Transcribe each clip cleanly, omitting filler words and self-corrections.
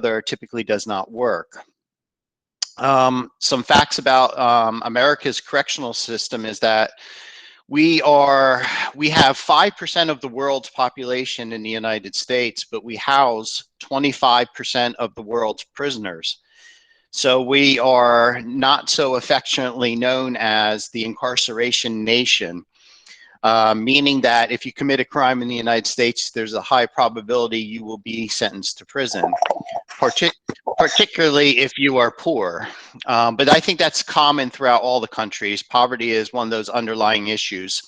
other typically does not work. Some facts about America's correctional system is that we have 5% of the world's population in the United States, but we house 25% of the world's prisoners. So we are not so affectionately known as the incarceration nation, meaning that if you commit a crime in the United States, there's a high probability you will be sentenced to prison, particularly if you are poor. But I think that's common throughout all the countries. Poverty is one of those underlying issues.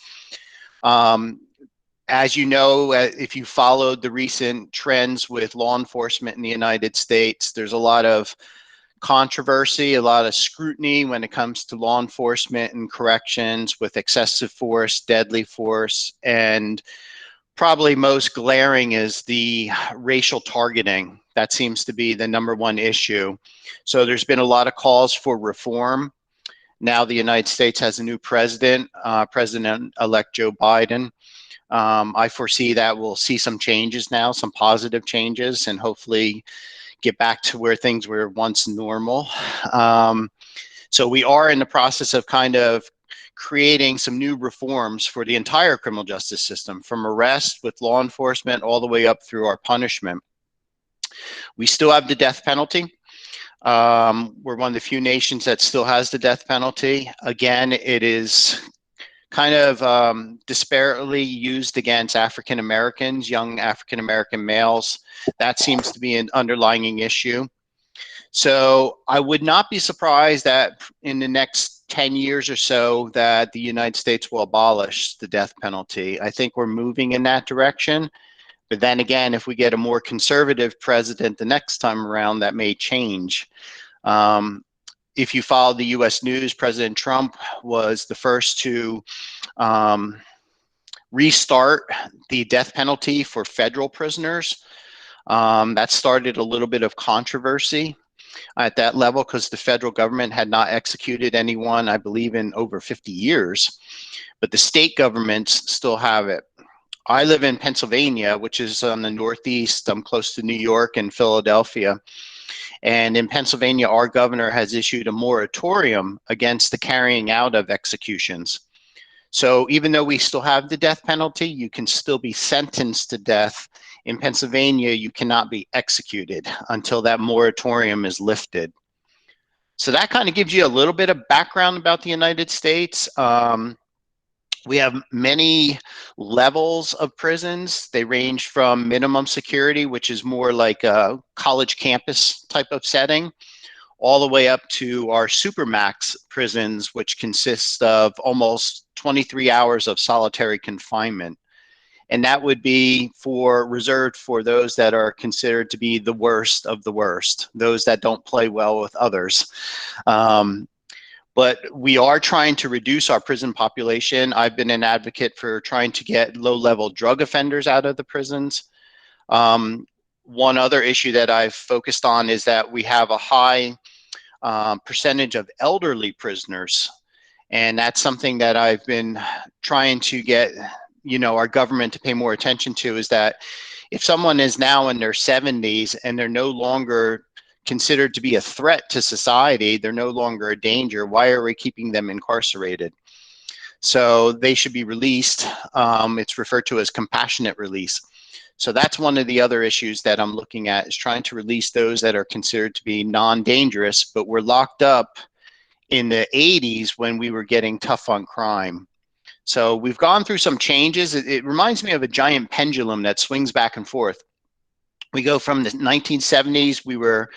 As you know, if you followed the recent trends with law enforcement in the United States, there's a lot of controversy, a lot of scrutiny when it comes to law enforcement and corrections with excessive force, deadly force, and probably most glaring is the racial targeting. That seems to be the #1 issue. So there's been a lot of calls for reform. Now the United States has a new president, President-elect Joe Biden. I foresee that we'll see some changes now, some positive changes, and hopefully get back to where things were once normal. So we are in the process of kind of creating some new reforms for the entire criminal justice system, from arrest with law enforcement all the way up through our punishment. We still have the death penalty. We're one of the few nations that still has the death penalty. Again, it is kind of disparately used against African Americans, young African American males. That seems to be an underlying issue. So I would not be surprised that in the next 10 years or so that the United States will abolish the death penalty. I think we're moving in that direction. But then again, if we get a more conservative president the next time around, that may change. If you follow the US news, President Trump was the first to restart the death penalty for federal prisoners. That started a little bit of controversy at that level because the federal government had not executed anyone, I believe, in over 50 years. But the state governments still have it. I live in Pennsylvania, which is on the Northeast. I'm close to New York and Philadelphia. And in Pennsylvania, our governor has issued a moratorium against the carrying out of executions. So even though we still have the death penalty, you can still be sentenced to death. In Pennsylvania, you cannot be executed until that moratorium is lifted. So that kind of gives you a little bit of background about the United States. We have many levels of prisons. They range from minimum security, which is more like a college campus type of setting, all the way up to our supermax prisons, which consist of almost 23 hours of solitary confinement. And that would be reserved for those that are considered to be the worst of the worst, those that don't play well with others. But we are trying to reduce our prison population. I've been an advocate for trying to get low-level drug offenders out of the prisons. One other issue that I've focused on is that we have a high percentage of elderly prisoners. And that's something that I've been trying to get, our government to pay more attention to, is that if someone is now in their 70s and they're no longer considered to be a threat to society, they're no longer a danger, why are we keeping them incarcerated? So they should be released. It's referred to as compassionate release. So that's one of the other issues that I'm looking at, is trying to release those that are considered to be non-dangerous, but were locked up in the 80s when we were getting tough on crime. So we've gone through some changes. It reminds me of a giant pendulum that swings back and forth. We go from the 1970s, we were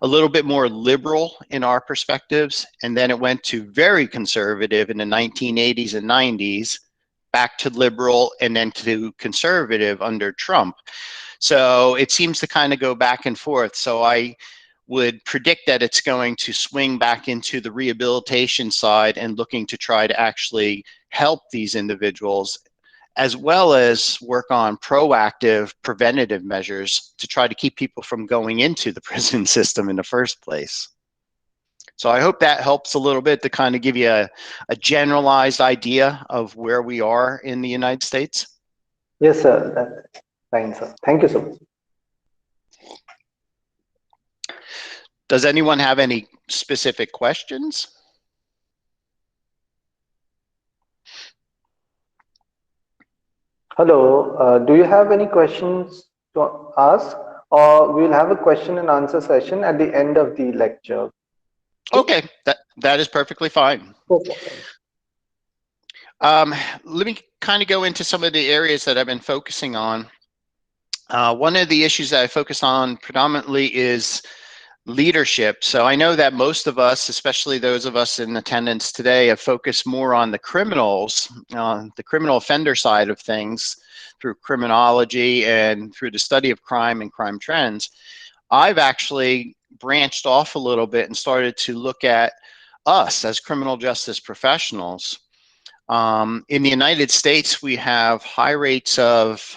a little bit more liberal in our perspectives, and then it went to very conservative in the 1980s and 90s, back to liberal, and then to conservative under Trump. So it seems to kind of go back and forth. So I would predict that it's going to swing back into the rehabilitation side and looking to try to actually help these individuals, as well as work on proactive preventative measures to try to keep people from going into the prison system in the first place. So I hope that helps a little bit to kind of give you a generalized idea of where we are in the United States. Yes, sir. Fine, sir. Thank you so much. Does anyone have any specific questions? Hello, do you have any questions to ask? Or we'll have a question and answer session at the end of the lecture. Okay? Okay, that is perfectly fine. Perfect. Um, Let me kind of go into some of the areas that I've been focusing on. One of the issues that I focus on predominantly is leadership. So I know that most of us, especially those of us in attendance today, have focused more on the criminals, the criminal offender side of things through criminology and through the study of crime and crime trends. I've actually branched off a little bit and started to look at us as criminal justice professionals. In the United States, we have high rates of,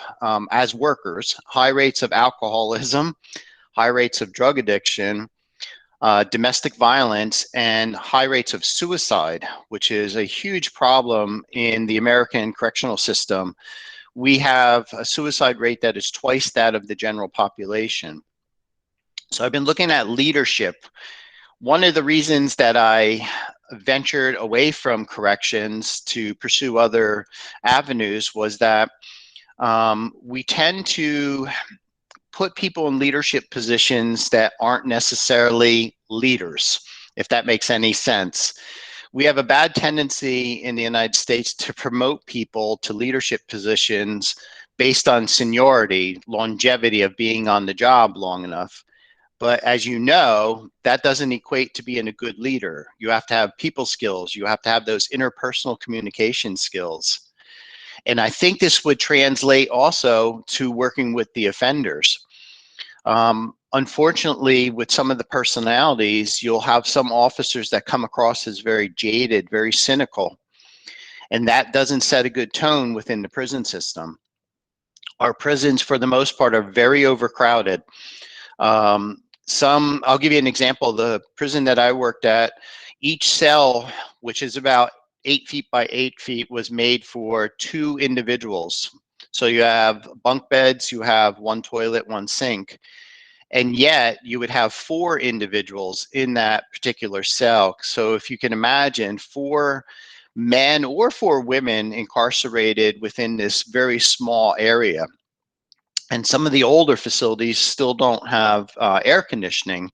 as workers, high rates of alcoholism, high rates of drug addiction, domestic violence, and high rates of suicide, which is a huge problem in the American correctional system. We have a suicide rate that is twice that of the general population. So I've been looking at leadership. One of the reasons that I ventured away from corrections to pursue other avenues was that we tend to put people in leadership positions that aren't necessarily leaders, if that makes any sense. We have a bad tendency in the United States to promote people to leadership positions based on seniority, longevity of being on the job long enough. But as you know, that doesn't equate to being a good leader. You have to have people skills. You have to have those interpersonal communication skills. And I think this would translate also to working with the offenders. Unfortunately, with some of the personalities, you'll have some officers that come across as very jaded, very cynical, and that doesn't set a good tone within the prison system. Our prisons, for the most part, are very overcrowded. I'll give you an example. The prison that I worked at, each cell, which is about 8 feet by 8 feet, was made for 2 individuals. So you have bunk beds, you have 1 toilet, 1 sink. And yet you would have 4 individuals in that particular cell. So if you can imagine 4 men or 4 women incarcerated within this very small area. And some of the older facilities still don't have air conditioning.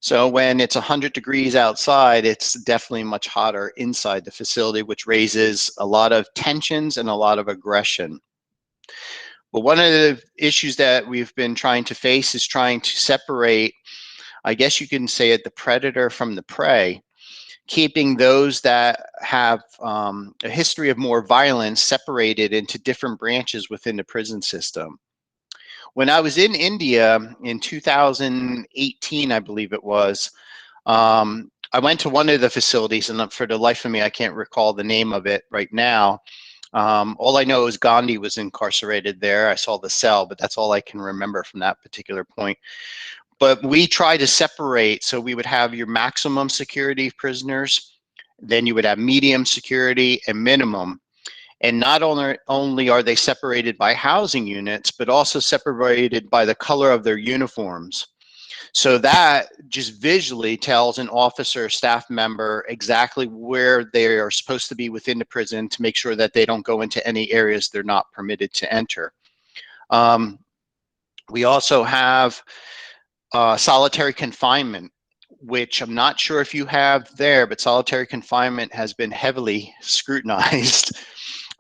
So when it's 100 degrees outside, it's definitely much hotter inside the facility, which raises a lot of tensions and a lot of aggression. But one of the issues that we've been trying to face is trying to separate, I guess you can say it, the predator from the prey, keeping those that have a history of more violence separated into different branches within the prison system. When I was in India in 2018, I believe it was, I went to one of the facilities, and for the life of me, I can't recall the name of it right now. All I know is Gandhi was incarcerated there. I saw the cell, but that's all I can remember from that particular point. But we try to separate, so we would have your maximum security prisoners, then you would have medium security and minimum. And not only are they separated by housing units, but also separated by the color of their uniforms. So that just visually tells an officer or staff member exactly where they are supposed to be within the prison to make sure that they don't go into any areas they're not permitted to enter. We also have solitary confinement, which I'm not sure if you have there, but solitary confinement has been heavily scrutinized.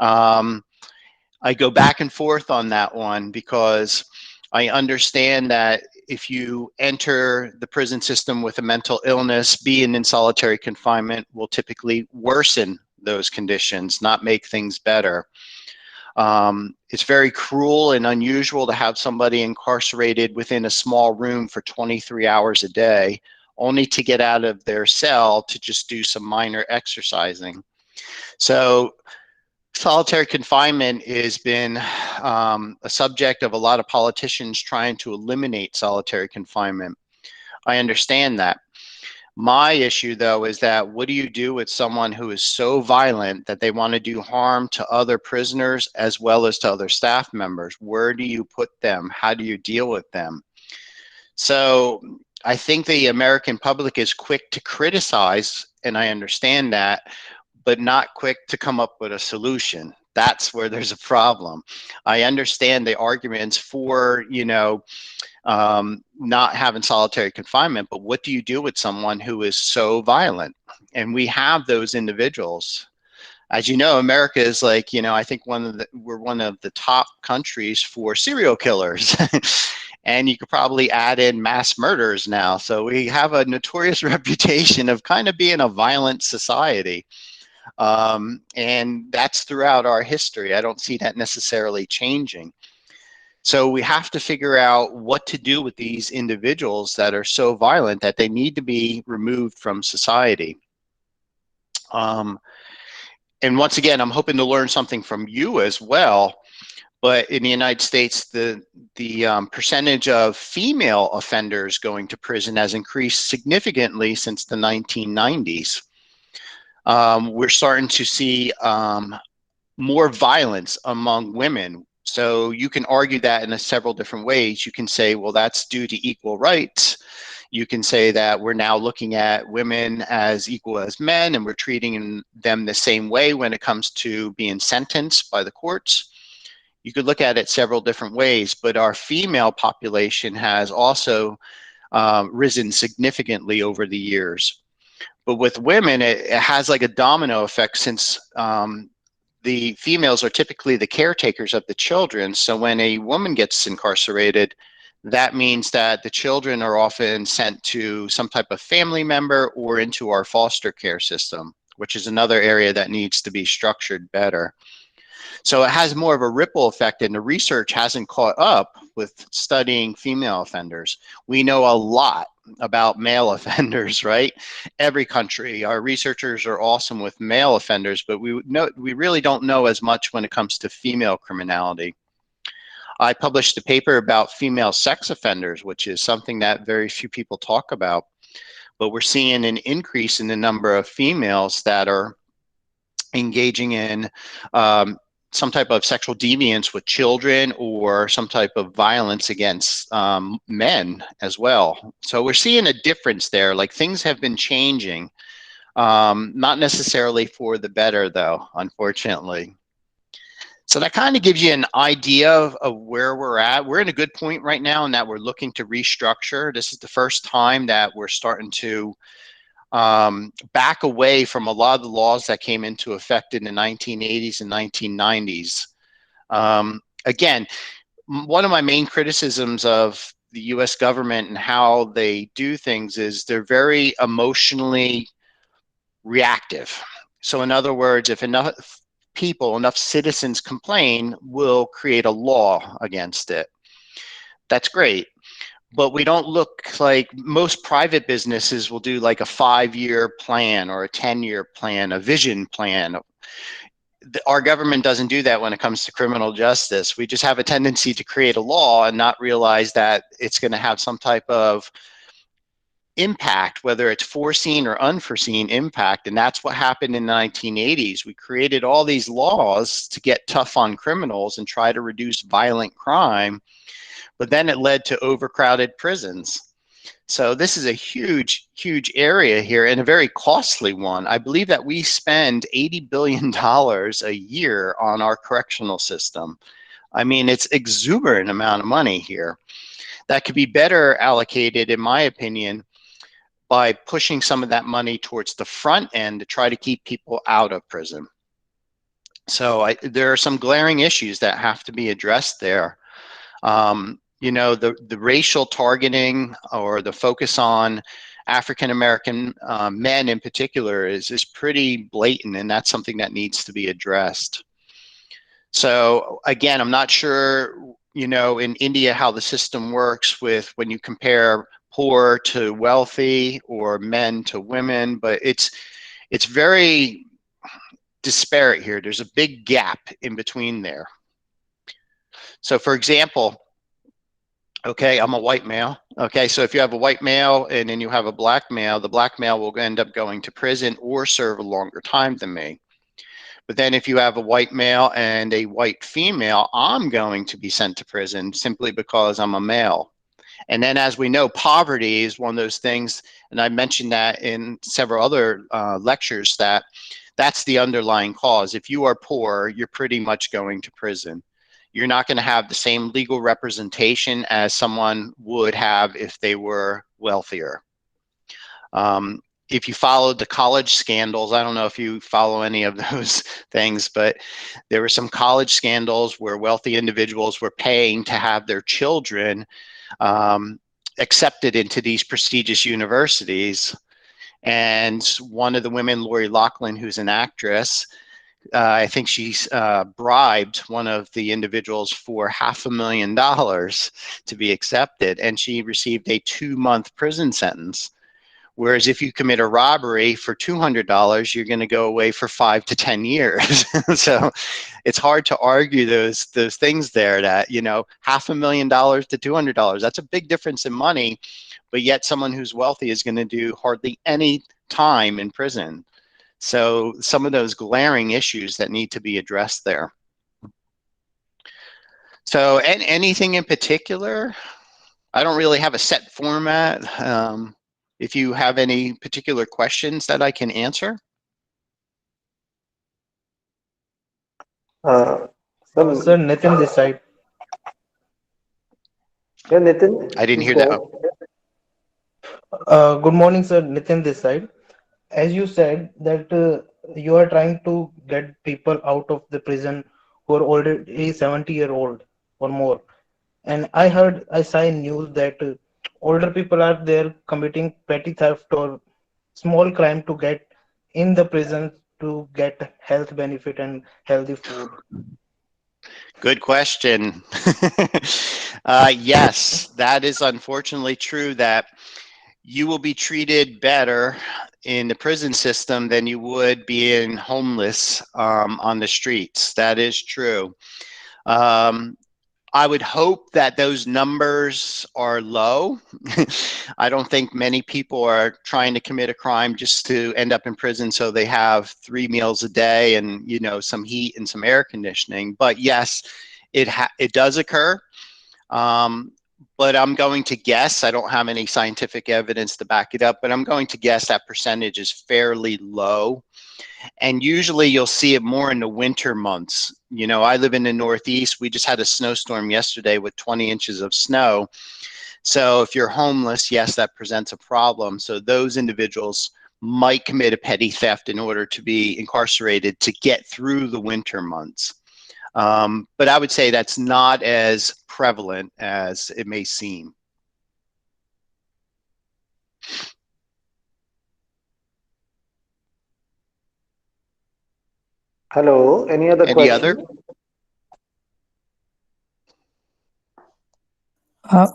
I go back and forth on that one because I understand that if you enter the prison system with a mental illness, being in solitary confinement will typically worsen those conditions, not make things better. It's very cruel and unusual to have somebody incarcerated within a small room for 23 hours a day, only to get out of their cell to just do some minor exercising. So solitary confinement has been a subject of a lot of politicians trying to eliminate solitary confinement. I understand that. My issue, though, is that what do you do with someone who is so violent that they want to do harm to other prisoners as well as to other staff members? Where do you put them? How do you deal with them? So I think the American public is quick to criticize, and I understand that, but not quick to come up with a solution. That's where there's a problem. I understand the arguments for, not having solitary confinement, but what do you do with someone who is so violent? And we have those individuals. As you know, America is like, I think we're one of the top countries for serial killers. And you could probably add in mass murders now. So we have a notorious reputation of kind of being a violent society. And that's throughout our history. I don't see that necessarily changing. So we have to figure out what to do with these individuals that are so violent that they need to be removed from society. And once again, I'm hoping to learn something from you as well. But in the United States, the percentage of female offenders going to prison has increased significantly since the 1990s. We're starting to see more violence among women. So you can argue that in several different ways. You can say, well, that's due to equal rights. You can say that we're now looking at women as equal as men, and we're treating them the same way when it comes to being sentenced by the courts. You could look at it several different ways, but our female population has also risen significantly over the years. But with women, it has like a domino effect, since the females are typically the caretakers of the children. So when a woman gets incarcerated, that means that the children are often sent to some type of family member or into our foster care system, which is another area that needs to be structured better. So it has more of a ripple effect, and the research hasn't caught up with studying female offenders. We know a lot about male offenders, right? Every country, our researchers are awesome with male offenders, but we really don't know as much when it comes to female criminality. I published a paper about female sex offenders, which is something that very few people talk about, but we're seeing an increase in the number of females that are engaging in some type of sexual deviance with children, or some type of violence against men as well. So we're seeing a difference there. Like, things have been changing, not necessarily for the better, though, unfortunately. So that kind of gives you an idea of where we're at. We're in a good point right now in that we're looking to restructure. This is the first time that we're starting to back away from a lot of the laws that came into effect in the 1980s and 1990s. Again, one of my main criticisms of the US government and how they do things is they're very emotionally reactive. So in other words, if enough citizens complain, we'll create a law against it. That's great. But we don't look like most private businesses will do like a 5-year plan or a 10-year plan, a vision plan. Our government doesn't do that when it comes to criminal justice. We just have a tendency to create a law and not realize that it's going to have some type of impact, whether it's foreseen or unforeseen impact. And that's what happened in the 1980s. We created all these laws to get tough on criminals and try to reduce violent crime, but then it led to overcrowded prisons. So this is a huge, huge area here, and a very costly one. I believe that we spend $80 billion a year on our correctional system. I mean, it's exuberant amount of money here that could be better allocated, in my opinion, by pushing some of that money towards the front end to try to keep people out of prison. So there are some glaring issues that have to be addressed there. The racial targeting, or the focus on African American men in particular, is pretty blatant, and that's something that needs to be addressed. So again, I'm not sure, in India how the system works with when you compare poor to wealthy or men to women, but it's very disparate here. There's a big gap in between there. So for example, okay, I'm a white male. Okay, so if you have a white male and then you have a black male, the black male will end up going to prison or serve a longer time than me. But then if you have a white male and a white female, I'm going to be sent to prison simply because I'm a male. And then, as we know, poverty is one of those things, and I mentioned that in several other lectures, that that's the underlying cause. If you are poor, you're pretty much going to prison. You're not going to have the same legal representation as someone would have if they were wealthier. If you followed the college scandals, I don't know if you follow any of those things, but there were some college scandals where wealthy individuals were paying to have their children accepted into these prestigious universities. And one of the women, Lori Loughlin, who's an actress, I think she bribed one of the individuals for $500,000 to be accepted, and she received a 2-month prison sentence. Whereas if you commit a robbery for $200, you're going to go away for 5 to 10 years. So it's hard to argue those things there, that, you know, $500,000 to $200, that's a big difference in money, but yet someone who's wealthy is going to do hardly any time in prison. So some of those glaring issues that need to be addressed there. So, and anything in particular? I don't really have a set format. If you have any particular questions that I can answer. Sir, Nitin this side. Yeah, Nitin, I didn't please hear go that. ahead. Good morning, sir. Nitin this side. As you said that you are trying to get people out of the prison who are already 70-year-old or more. And I saw in news that older people are there committing petty theft or small crime to get in the prison to get health benefit and healthy food. Good question. Yes, that is unfortunately true, that you will be treated better in the prison system than you would being homeless on the streets. That is true. I would hope that those numbers are low. I don't think many people are trying to commit a crime just to end up in prison so they have 3 meals a day and, you know, some heat and some air conditioning. But yes, it does occur. But I'm going to guess, I don't have any scientific evidence to back it up, but I'm going to guess that percentage is fairly low. And usually you'll see it more in the winter months. You know, I live in the Northeast. We just had a snowstorm yesterday with 20 inches of snow. So if you're homeless, yes, that presents a problem. So those individuals might commit a petty theft in order to be incarcerated to get through the winter months. But I would say that's not as prevalent as it may seem. Hello, any other question?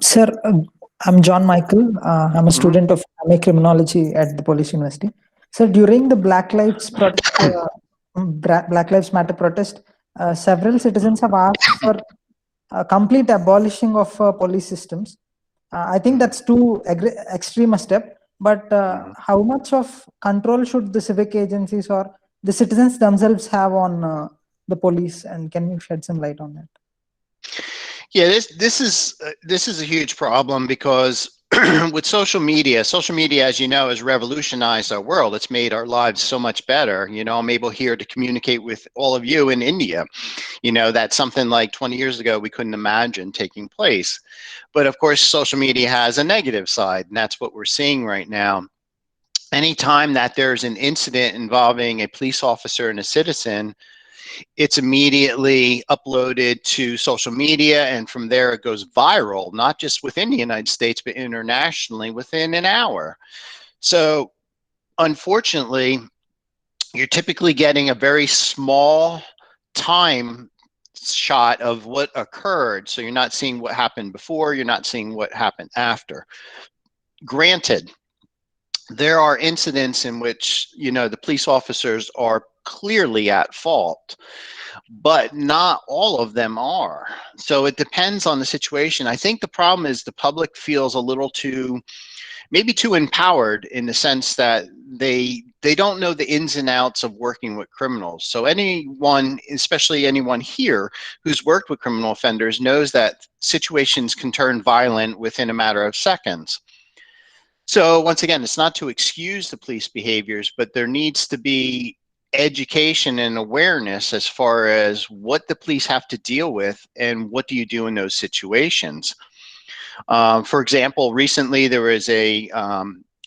Sir, I'm John Michael. I'm a student of Criminology at the Police University. So during the Black Lives Matter protest, several citizens have asked for complete abolishing of police systems. I think that's too extreme a step. But how much of control should the civic agencies or the citizens themselves have on the police? And can you shed some light on that? Yeah, this is a huge problem, because with social media, as you know, has revolutionized our world. It's made our lives so much better. You know, I'm able here to communicate with all of you in India. You know, that's something like 20 years ago we couldn't imagine taking place. But of course, social media has a negative side, and that's what we're seeing right now. Anytime that there's an incident involving a police officer and a citizen, it's immediately uploaded to social media, and from there it goes viral, not just within the United States, but internationally within an hour. So unfortunately, you're typically getting a very small time shot of what occurred. So you're not seeing what happened before, you're not seeing what happened after. Granted, there are incidents in which, you know, the police officers are clearly at fault, but not all of them are. So it depends on the situation. I think the problem is the public feels a little too maybe too empowered in the sense that they don't know the ins and outs of working with criminals. So anyone, especially anyone here who's worked with criminal offenders, knows that situations can turn violent within a matter of seconds. So once again, it's not to excuse the police behaviors, but there needs to be education and awareness as far as what the police have to deal with and what do you do in those situations. For example, recently there was a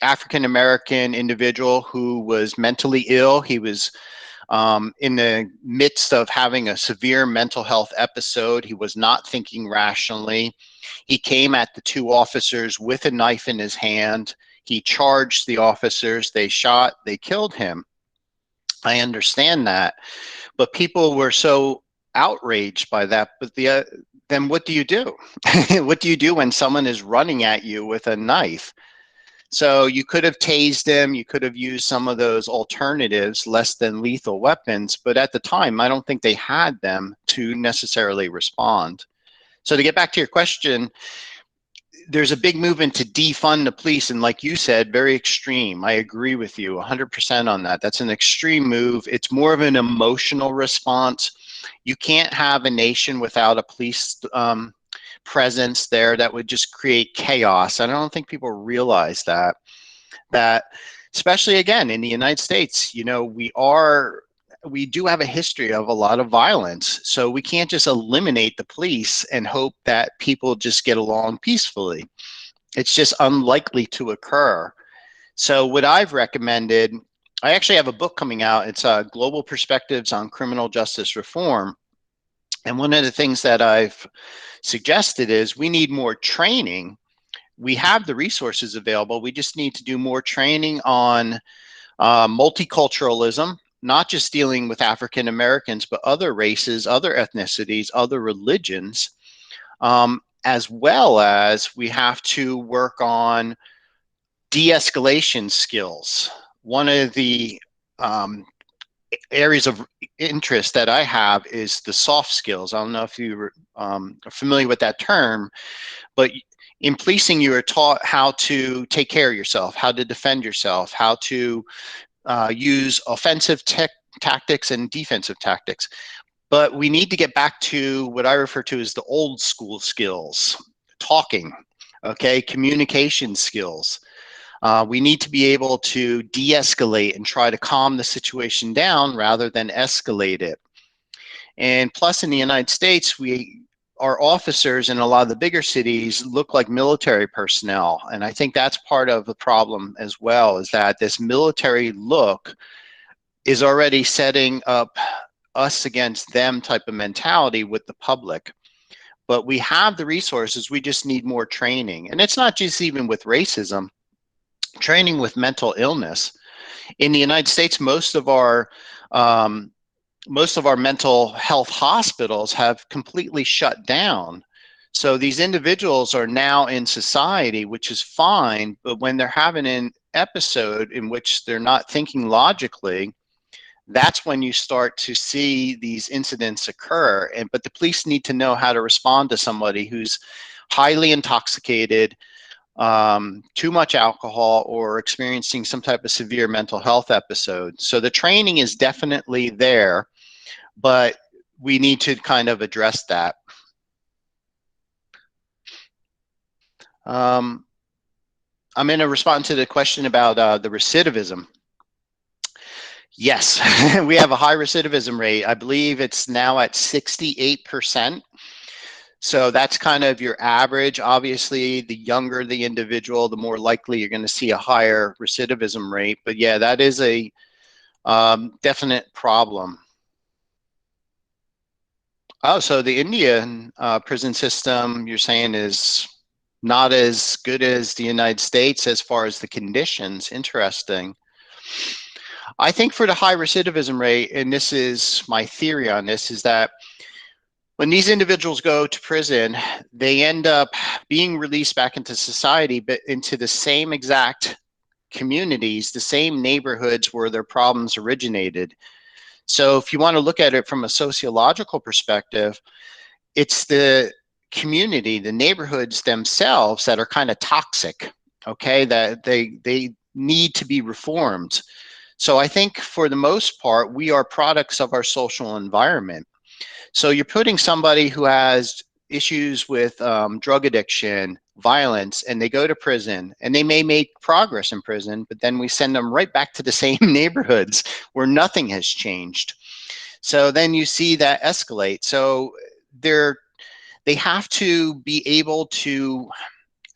African-American individual who was mentally ill. He was in the midst of having a severe mental health episode. He was not thinking rationally. He came at the two officers with a knife in his hand. He charged the officers. They shot, they killed him. I understand that, but people were so outraged by that. But then what do you do? What do you do when someone is running at you with a knife? So you could have tased him, you could have used some of those alternatives, less than lethal weapons, but at the time, I don't think they had them to necessarily respond. So to get back to your question, there's a big movement to defund the police, and like you said, very extreme. I agree with you 100% on that. That's an extreme move. It's more of an emotional response. You can't have a nation without a police presence there. That would just create chaos. I don't think people realize that especially again in the United States, you know, we do have a history of a lot of violence, so we can't just eliminate the police and hope that people just get along peacefully. It's just unlikely to occur. So what I've recommended, I actually have a book coming out. It's Global Perspectives on Criminal Justice Reform. And one of the things that I've suggested is we need more training. We have the resources available. We just need to do more training on multiculturalism, not just dealing with African Americans, but other races, other ethnicities, other religions, as well as we have to work on de-escalation skills. One of the areas of interest that I have is the soft skills. I don't know if you are familiar with that term, but in policing, you are taught how to take care of yourself, how to defend yourself, how to use offensive tactics and defensive tactics. But we need to get back to what I refer to as the old school skills, talking, okay, communication skills. We need to be able to de-escalate and try to calm the situation down rather than escalate it. And plus in the United States, our officers in a lot of the bigger cities look like military personnel. And I think that's part of the problem as well, is that this military look is already setting up us against them type of mentality with the public. But we have the resources, we just need more training. And it's not just even with racism, training with mental illness. In the United States, most of our mental health hospitals have completely shut down. So these individuals are now in society, which is fine, but when they're having an episode in which they're not thinking logically, that's when you start to see these incidents occur. But the police need to know how to respond to somebody who's highly intoxicated, too much alcohol, or experiencing some type of severe mental health episode. So the training is definitely there, but we need to kind of address that. I'm going to respond to the question about the recidivism. Yes, we have a high recidivism rate. I believe it's now at 68%. So that's kind of your average. Obviously, the younger the individual, the more likely you're going to see a higher recidivism rate. But yeah, that is a definite problem. Oh, so the Indian prison system, you're saying, is not as good as the United States as far as the conditions. Interesting. I think for the high recidivism rate, and this is my theory on this, is that when these individuals go to prison, they end up being released back into society, but into the same exact communities, the same neighborhoods where their problems originated. So if you want to look at it from a sociological perspective, it's the community, the neighborhoods themselves that are kind of toxic. okay, that they need to be reformed. So I think for the most part, we are products of our social environment. So you're putting somebody who has issues with drug addiction, violence, and they go to prison, and they may make progress in prison, but then we send them right back to the same neighborhoods where nothing has changed. So then you see that escalate. So they have to be able to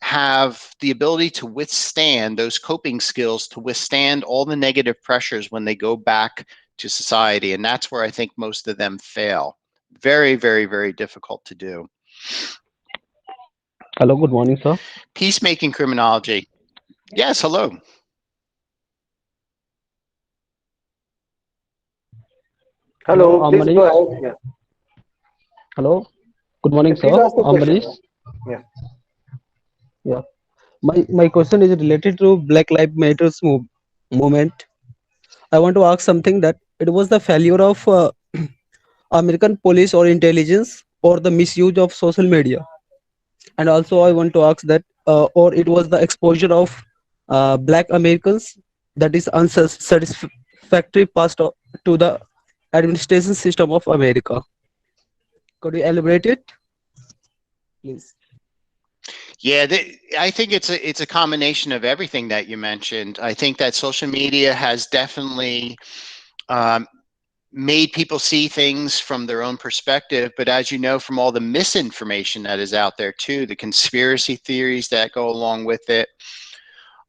have the ability to withstand those coping skills, to withstand all the negative pressures when they go back to society. And that's where I think most of them fail. Very, very, very difficult to do. Hello, good morning, sir. Peacemaking criminology. Yes, hello. Hello, please go Manish. ahead. Yeah. Hello, good morning, Please sir. ask the question. Manish. Yeah. Yeah, my question is related to Black Lives Matters movement. I want to ask something that it was the failure of American police or intelligence or the misuse of social media, and also I want to ask that or it was the exposure of Black Americans that is unsatisfactory past to the administration system of America. Could you elaborate it, please? Yeah, I think it's a combination of everything that you mentioned. I think that social media has definitely um, made people see things from their own perspective. But as you know, from all the misinformation that is out there too, the conspiracy theories that go along with it,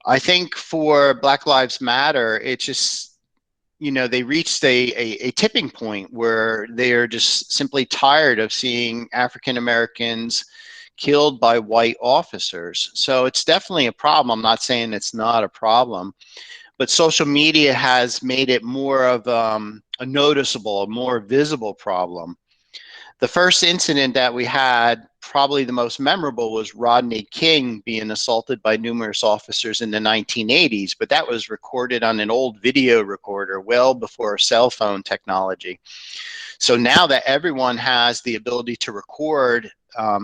I think for Black Lives Matter, it's just, they reached a tipping point where they are just simply tired of seeing African Americans killed by white officers. So it's definitely a problem. I'm not saying it's not a problem, but social media has made it more of a noticeable, a more visible problem. The first incident that we had, probably the most memorable, was Rodney King being assaulted by numerous officers in the 1980s, but that was recorded on an old video recorder well before cell phone technology. So now that everyone has the ability to record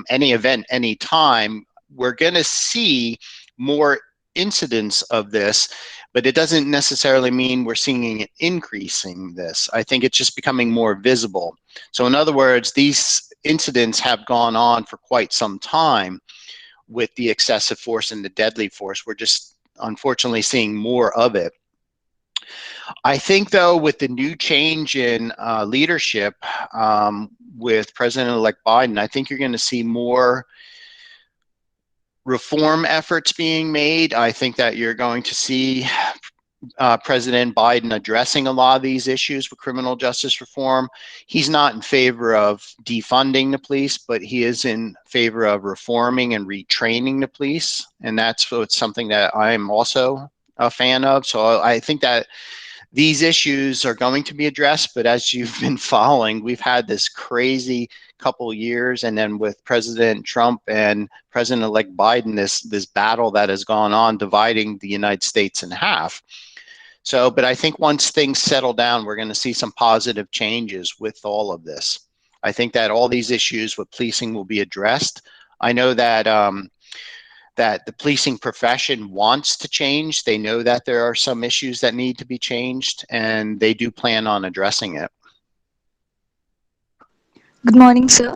any event, any time, we're going to see more incidents of this, but it doesn't necessarily mean we're seeing it increasing this. I think it's just becoming more visible. So in other words, these incidents have gone on for quite some time with the excessive force and the deadly force. We're just unfortunately seeing more of it. I think, though, with the new change in leadership with President-elect Biden, I think you're going to see more reform efforts being made. I think that you're going to see President Biden addressing a lot of these issues with criminal justice reform. He's not in favor of defunding the police, but he is in favor of reforming and retraining the police. And that's something that I'm also a fan of. So I think that these issues are going to be addressed, but as you've been following, we've had this crazy couple of years, and then with President Trump and President-elect Biden, this battle that has gone on, dividing the United States in half. So, but I think once things settle down, we're going to see some positive changes with all of this. I think that all these issues with policing will be addressed. I know that that the policing profession wants to change. They know that there are some issues that need to be changed, and they do plan on addressing it. Good morning, sir.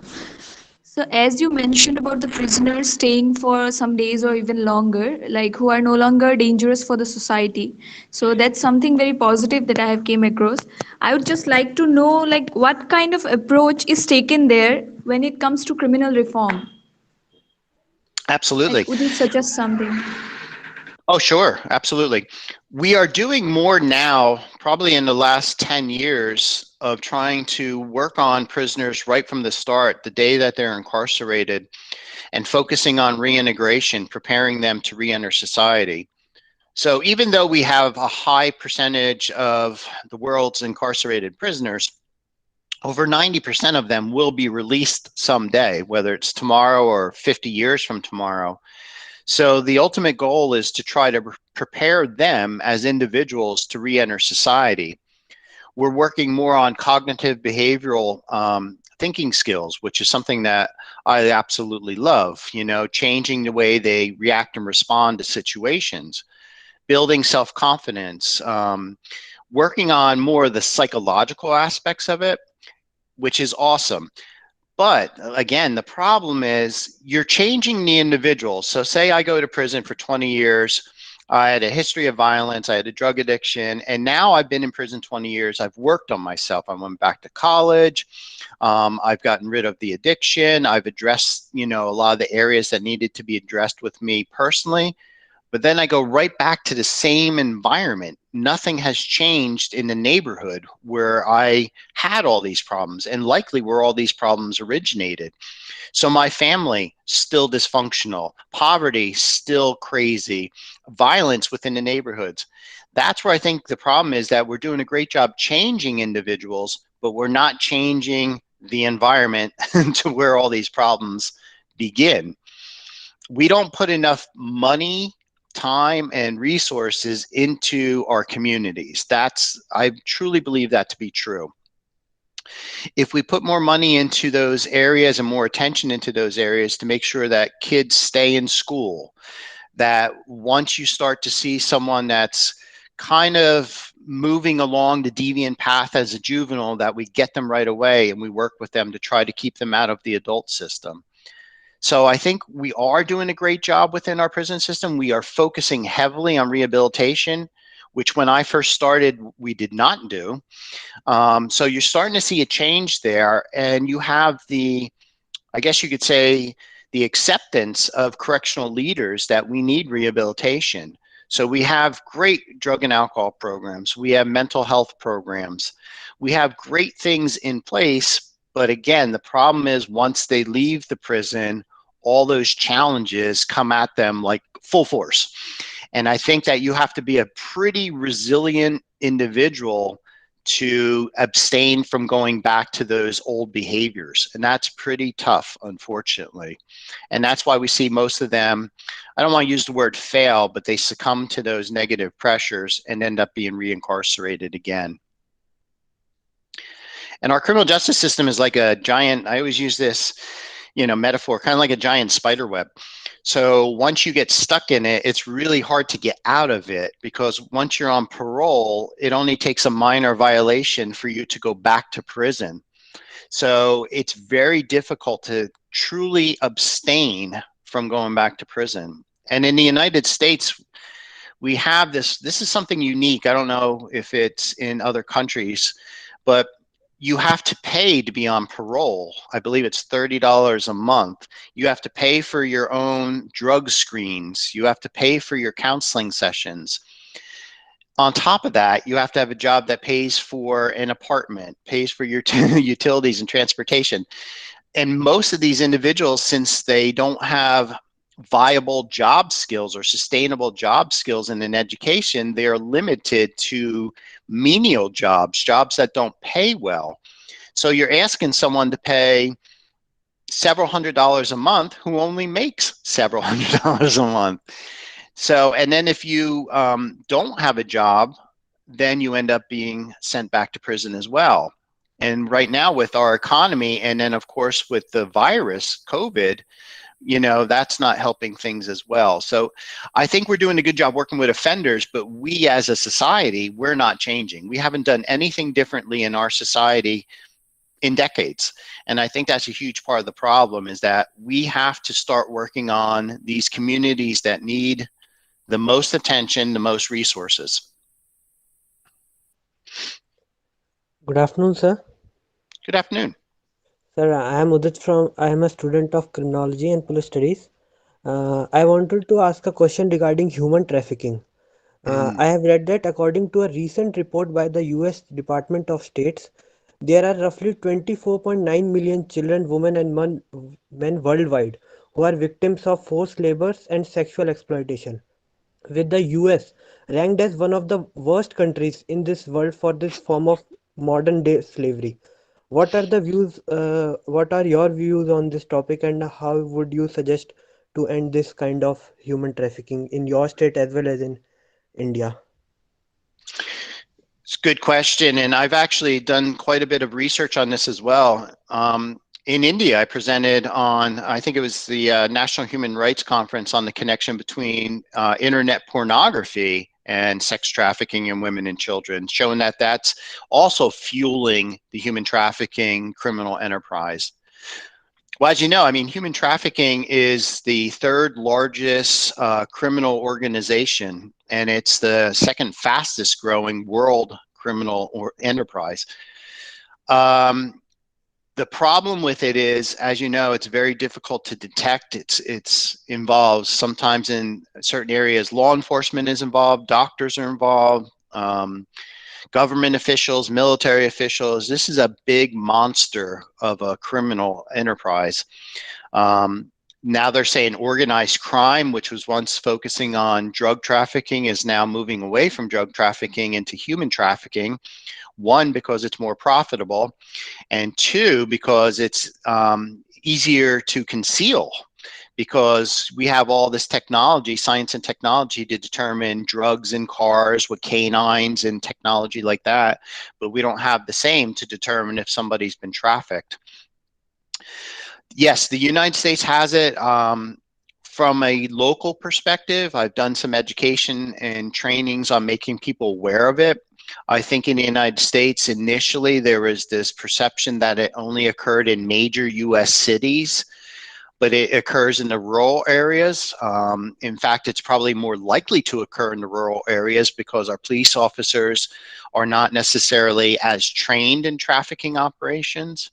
So, as you mentioned about the prisoners staying for some days or even longer, like who are no longer dangerous for the society. So, that's something very positive that I have came across. I would just like to know, like, what kind of approach is taken there when it comes to criminal reform? Absolutely. Like, would you suggest something? Oh, sure. Absolutely. We are doing more now, probably in the last 10 years, of trying to work on prisoners right from the start, the day that they're incarcerated, and focusing on reintegration, preparing them to re-enter society. So even though we have a high percentage of the world's incarcerated prisoners, over 90% of them will be released someday, whether it's tomorrow or 50 years from tomorrow. So the ultimate goal is to try to prepare them as individuals to re-enter society. We're working more on cognitive behavioral thinking skills, which is something that I absolutely love, changing the way they react and respond to situations, building self-confidence, working on more of the psychological aspects of it, which is awesome. But again, the problem is you're changing the individual. So say I go to prison for 20 years. I had a history of violence. I had a drug addiction. And now I've been in prison 20 years. I've worked on myself. I went back to college. I've gotten rid of the addiction. I've addressed, a lot of the areas that needed to be addressed with me personally. But then I go right back to the same environment. Nothing has changed in the neighborhood where I had all these problems, and likely where all these problems originated. So my family still dysfunctional, poverty still crazy, violence within the neighborhoods. That's where I think the problem is, that we're doing a great job changing individuals, but we're not changing the environment to where all these problems begin. We don't put enough money, time, and resources into our communities. I truly believe that to be true. If we put more money into those areas and more attention into those areas to make sure that kids stay in school, that once you start to see someone that's kind of moving along the deviant path as a juvenile, that we get them right away and we work with them to try to keep them out of the adult system. So I think we are doing a great job within our prison system. We are focusing heavily on rehabilitation, which when I first started, we did not do. So you're starting to see a change there, and you have I guess you could say, the acceptance of correctional leaders that we need rehabilitation. So we have great drug and alcohol programs. We have mental health programs. We have great things in place. But again, the problem is once they leave the prison, all those challenges come at them like full force. And I think that you have to be a pretty resilient individual to abstain from going back to those old behaviors. And that's pretty tough, unfortunately. And that's why we see most of them, I don't want to use the word fail, but they succumb to those negative pressures and end up being reincarcerated again. And our criminal justice system is like a giant, I always use this, metaphor, kind of like a giant spider web. So once you get stuck in it, it's really hard to get out of it, because once you're on parole, it only takes a minor violation for you to go back to prison. So it's very difficult to truly abstain from going back to prison. And in the United States, we have this is something unique. I don't know if it's in other countries, but you have to pay to be on parole. I believe it's $30 a month. You have to pay for your own drug screens. You have to pay for your counseling sessions. On top of that, you have to have a job that pays for an apartment, pays for your utilities and transportation. And most of these individuals, since they don't have viable job skills or sustainable job skills in an education, they are limited to menial jobs that don't pay well. So you're asking someone to pay several $100s a month who only makes several $100s a month. So, and then if you don't have a job, then you end up being sent back to prison as well. And right now with our economy, and then of course with the virus, COVID, that's not helping things as well. So I think we're doing a good job working with offenders, but we as a society, we're not changing. We haven't done anything differently in our society in decades. And I think that's a huge part of the problem, is that we have to start working on these communities that need the most attention, the most resources. Good afternoon, sir. Good afternoon. Sir, I am Udit I am a student of Criminology and Police Studies. I wanted to ask a question regarding human trafficking. I have read that according to a recent report by the US Department of States, there are roughly 24.9 million children, women, and men worldwide who are victims of forced labor and sexual exploitation, with the US ranked as one of the worst countries in this world for this form of modern day slavery. What are your views on this topic, and how would you suggest to end this kind of human trafficking in your state as well as in India? It's a good question, and I've actually done quite a bit of research on this as well. In India, I presented on, I think it was the National Human Rights Conference on the connection between internet pornography and sex trafficking in women and children, showing that that's also fueling the human trafficking criminal enterprise. Well, as you know, I mean, human trafficking is the third largest criminal organization, and it's the second fastest growing world criminal or enterprise. The problem with it is, as you know, it's very difficult to detect. It's involves sometimes in certain areas, law enforcement is involved, doctors are involved, government officials, military officials. This is a big monster of a criminal enterprise. Now they're saying organized crime, which was once focusing on drug trafficking, is now moving away from drug trafficking into human trafficking. One, because it's more profitable, and two, because it's easier to conceal, because we have all this technology, science and technology, to determine drugs in cars with canines and technology like that, but we don't have the same to determine if somebody's been trafficked. Yes, the United States has it. From a local perspective, I've done some education and trainings on making people aware of it. I think in the United States, initially, there was this perception that it only occurred in major US cities, but it occurs in the rural areas. In fact, it's probably more likely to occur in the rural areas because our police officers are not necessarily as trained in trafficking operations.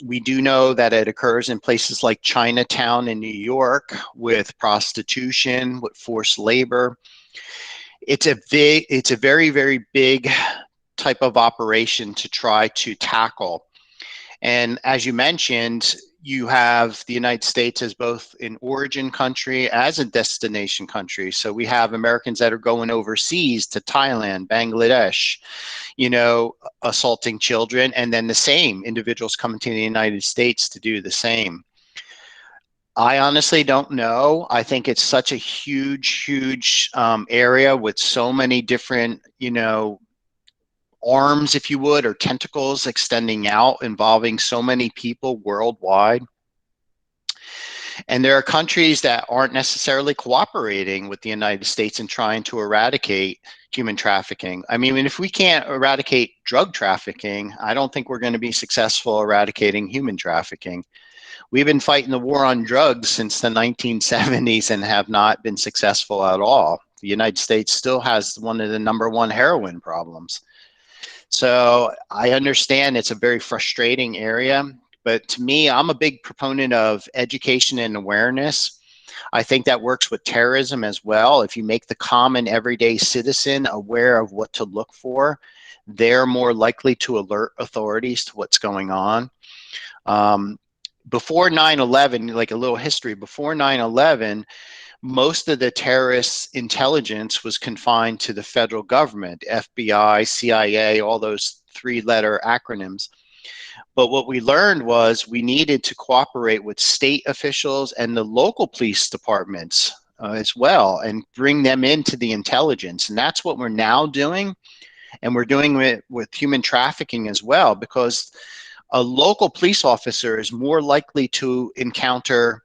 We do know that it occurs in places like Chinatown in New York with prostitution, with forced labor. It's a very, very big type of operation to try to tackle. And as you mentioned, you have the United States as both an origin country as a destination country. So we have Americans that are going overseas to Thailand, Bangladesh, assaulting children, and then the same individuals coming to the United States to do the same. I honestly don't know. I think it's such a huge area with so many different, arms, if you would, or tentacles extending out, involving so many people worldwide. And there are countries that aren't necessarily cooperating with the United States in trying to eradicate human trafficking. I mean, if we can't eradicate drug trafficking, I don't think we're going to be successful eradicating human trafficking. We've been fighting the war on drugs since the 1970s and have not been successful at all. The United States still has one of the #1 heroin problems. So I understand it's a very frustrating area, but to me, I'm a big proponent of education and awareness. I think that works with terrorism as well. If you make the common everyday citizen aware of what to look for, they're more likely to alert authorities to what's going on. Before 9/11, like a little history, before 9/11, most of the terrorist intelligence was confined to the federal government, FBI, CIA, all those three-letter acronyms. But what we learned was we needed to cooperate with state officials and the local police departments as well, and bring them into the intelligence. And that's what we're now doing. And we're doing it with human trafficking as well, because a local police officer is more likely to encounter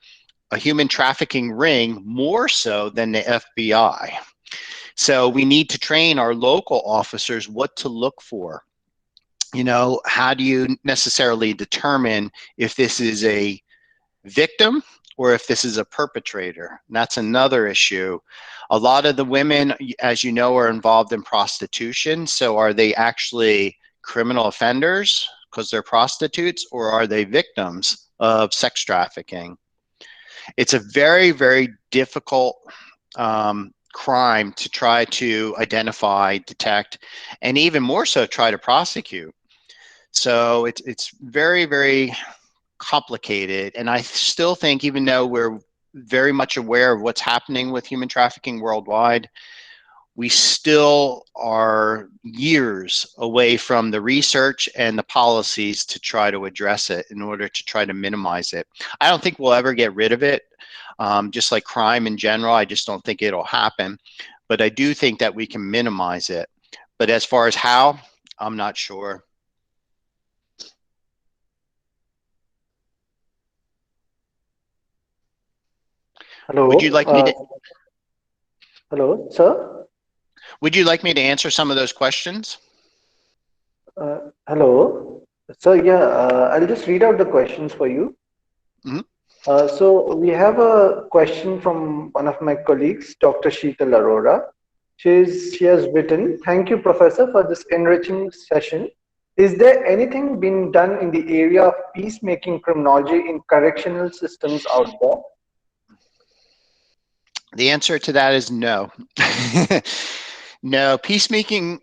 a human trafficking ring more so than the FBI. So we need to train our local officers what to look for. How do you necessarily determine if this is a victim or if this is a perpetrator? And that's another issue. A lot of the women, as you know, are involved in prostitution. So are they actually criminal offenders because they're prostitutes, or are they victims of sex trafficking? It's a very, very difficult crime to try to identify, detect, and even more so try to prosecute. So it's very, very complicated. And I still think, even though we're very much aware of what's happening with human trafficking worldwide, we still are years away from the research and the policies to try to address it in order to try to minimize it. I don't think we'll ever get rid of it. Just like crime in general, I just don't think it'll happen. But I do think that we can minimize it. But as far as how, I'm not sure. Hello. Would you like me to? Hello, sir. Would you like me to answer some of those questions? Hello. So yeah, I'll just read out the questions for you. Mhm. So we have a question from one of my colleagues, Dr. Sheetal Arora. She has written, "Thank you, Professor, for this enriching session. Is there anything being done in the area of peacemaking criminology in correctional systems out there?" The answer to that is no. No, peacemaking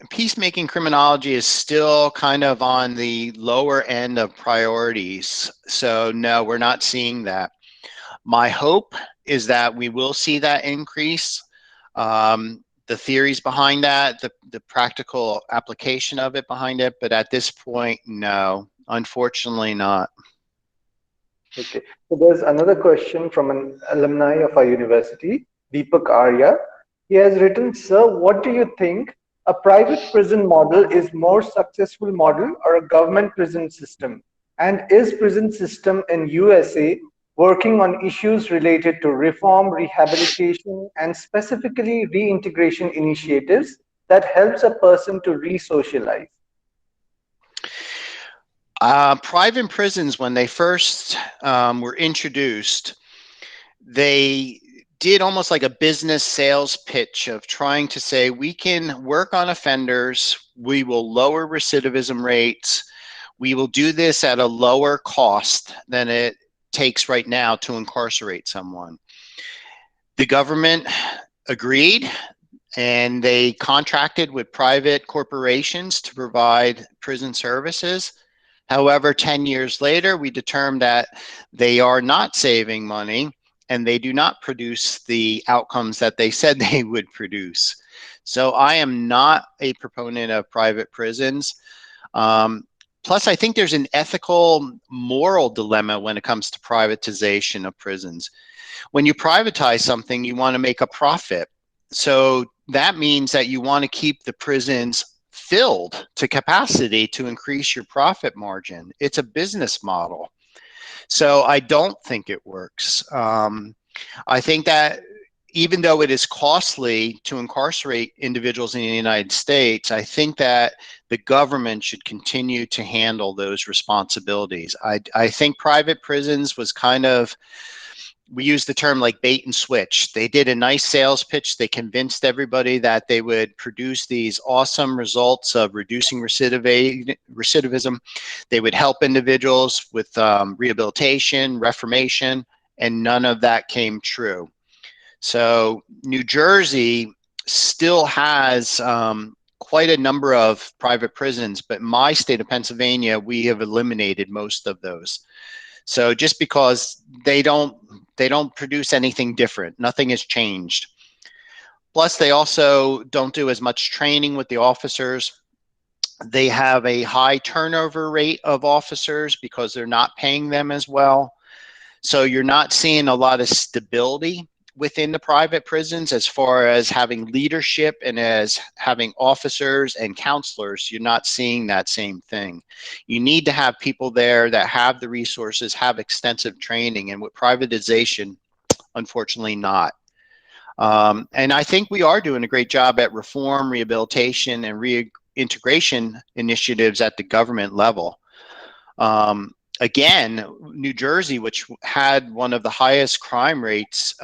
criminology is still kind of on the lower end of priorities. So no, we're not seeing that. My hope is that we will see that increase. The theories behind that, the practical application of it behind it, but at this point, no, unfortunately not. Okay. So there's another question from an alumni of our university, Deepak Arya. He has written, "Sir, what do you think? A private prison model is more successful model or a government prison system? And is prison system in USA working on issues related to reform, rehabilitation, and specifically reintegration initiatives that helps a person to re-socialize?" Private prisons, when they first were introduced, they did almost like a business sales pitch of trying to say, we can work on offenders, we will lower recidivism rates, we will do this at a lower cost than it takes right now to incarcerate someone. The government agreed, and they contracted with private corporations to provide prison services. However, 10 years later, we determined that they are not saving money and they do not produce the outcomes that they said they would produce. So I am not a proponent of private prisons. Plus, I think there's an ethical, moral dilemma when it comes to privatization of prisons. When you privatize something, you want to make a profit. So that means that you want to keep the prisons filled to capacity to increase your profit margin. It's a business model. So I don't think it works. I think that even though it is costly to incarcerate individuals in the United States, I think that the government should continue to handle those responsibilities. I think private prisons was kind of, we use the term like bait and switch. They did a nice sales pitch. They convinced everybody that they would produce these awesome results of reducing recidivism. They would help individuals with rehabilitation, reformation, and none of that came true. So New Jersey still has quite a number of private prisons, but in my state of Pennsylvania, we have eliminated most of those. So just because they don't produce anything different, nothing has changed. Plus, they also don't do as much training with the officers. They have a high turnover rate of officers because they're not paying them as well. So you're not seeing a lot of stability within the private prisons as far as having leadership and as having officers and counselors. You're not seeing that same thing. You need to have people there that have the resources, have extensive training, and with privatization, unfortunately not. And I think we are doing a great job at reform, rehabilitation, and reintegration initiatives at the government level. Again, New Jersey, which had one of the highest crime rates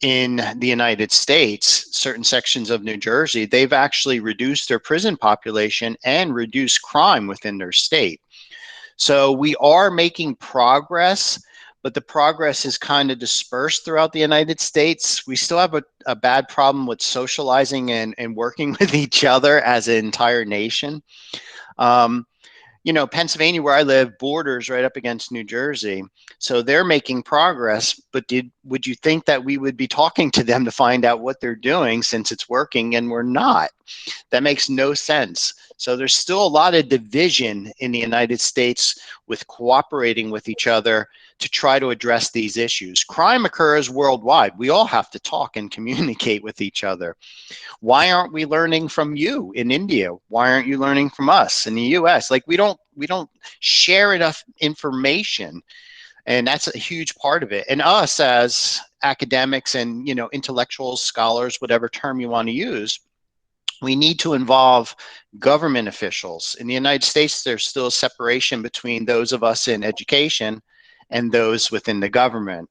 in the United States, certain sections of New Jersey, they've actually reduced their prison population and reduced crime within their state. So we are making progress, but the progress is kind of dispersed throughout the United States. We still have a bad problem with socializing and working with each other as an entire nation. Pennsylvania, where I live, borders right up against New Jersey. So they're making progress, but would you think that we would be talking to them to find out what they're doing since it's working and we're not? That makes no sense. So there's still a lot of division in the United States with cooperating with each other to try to address these issues. Crime occurs worldwide. We all have to talk and communicate with each other. Why aren't we learning from you in India? Why aren't you learning from us in the US? Like we don't share enough information, and that's a huge part of it. And us as academics and, you know, intellectuals, scholars, whatever term you want to use, we need to involve government officials. In the United States, there's still a separation between those of us in education and those within the government.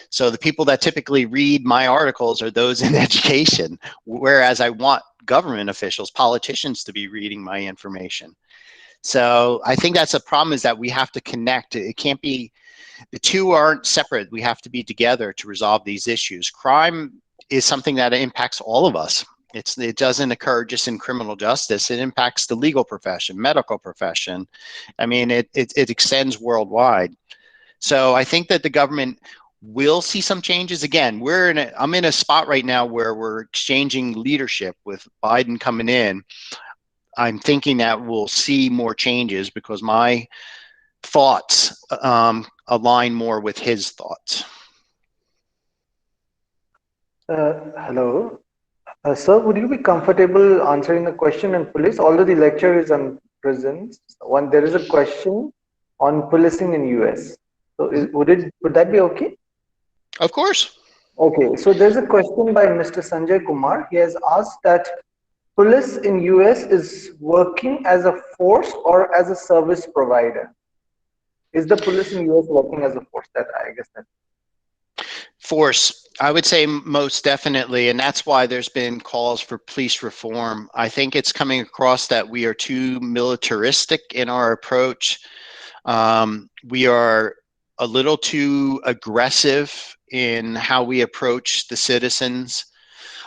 So the people that typically read my articles are those in education, whereas I want government officials, politicians, to be reading my information. So I think that's a problem, is that we have to connect. It can't be, the two aren't separate. We have to be together to resolve these issues. Crime is something that impacts all of us. It doesn't occur just in criminal justice. It impacts the legal profession, medical profession. I mean, it extends worldwide. So I think that the government will see some changes. Again, I'm in a spot right now where we're exchanging leadership with Biden coming in. I'm thinking that we'll see more changes because my thoughts align more with his thoughts. Hello. Sir, would you be comfortable answering a question on police? Although the lecture is on prisons, there is a question on policing in US. So would that be okay? Of course. Okay, so there's a question by Mr. Sanjay Kumar. He has asked that police in US is working as a force or as a service provider? Is the police in US working as a force? That I guess that. Force, I would say most definitely, and that's why there's been calls for police reform. I think it's coming across that we are too militaristic in our approach. We are a little too aggressive in how we approach the citizens.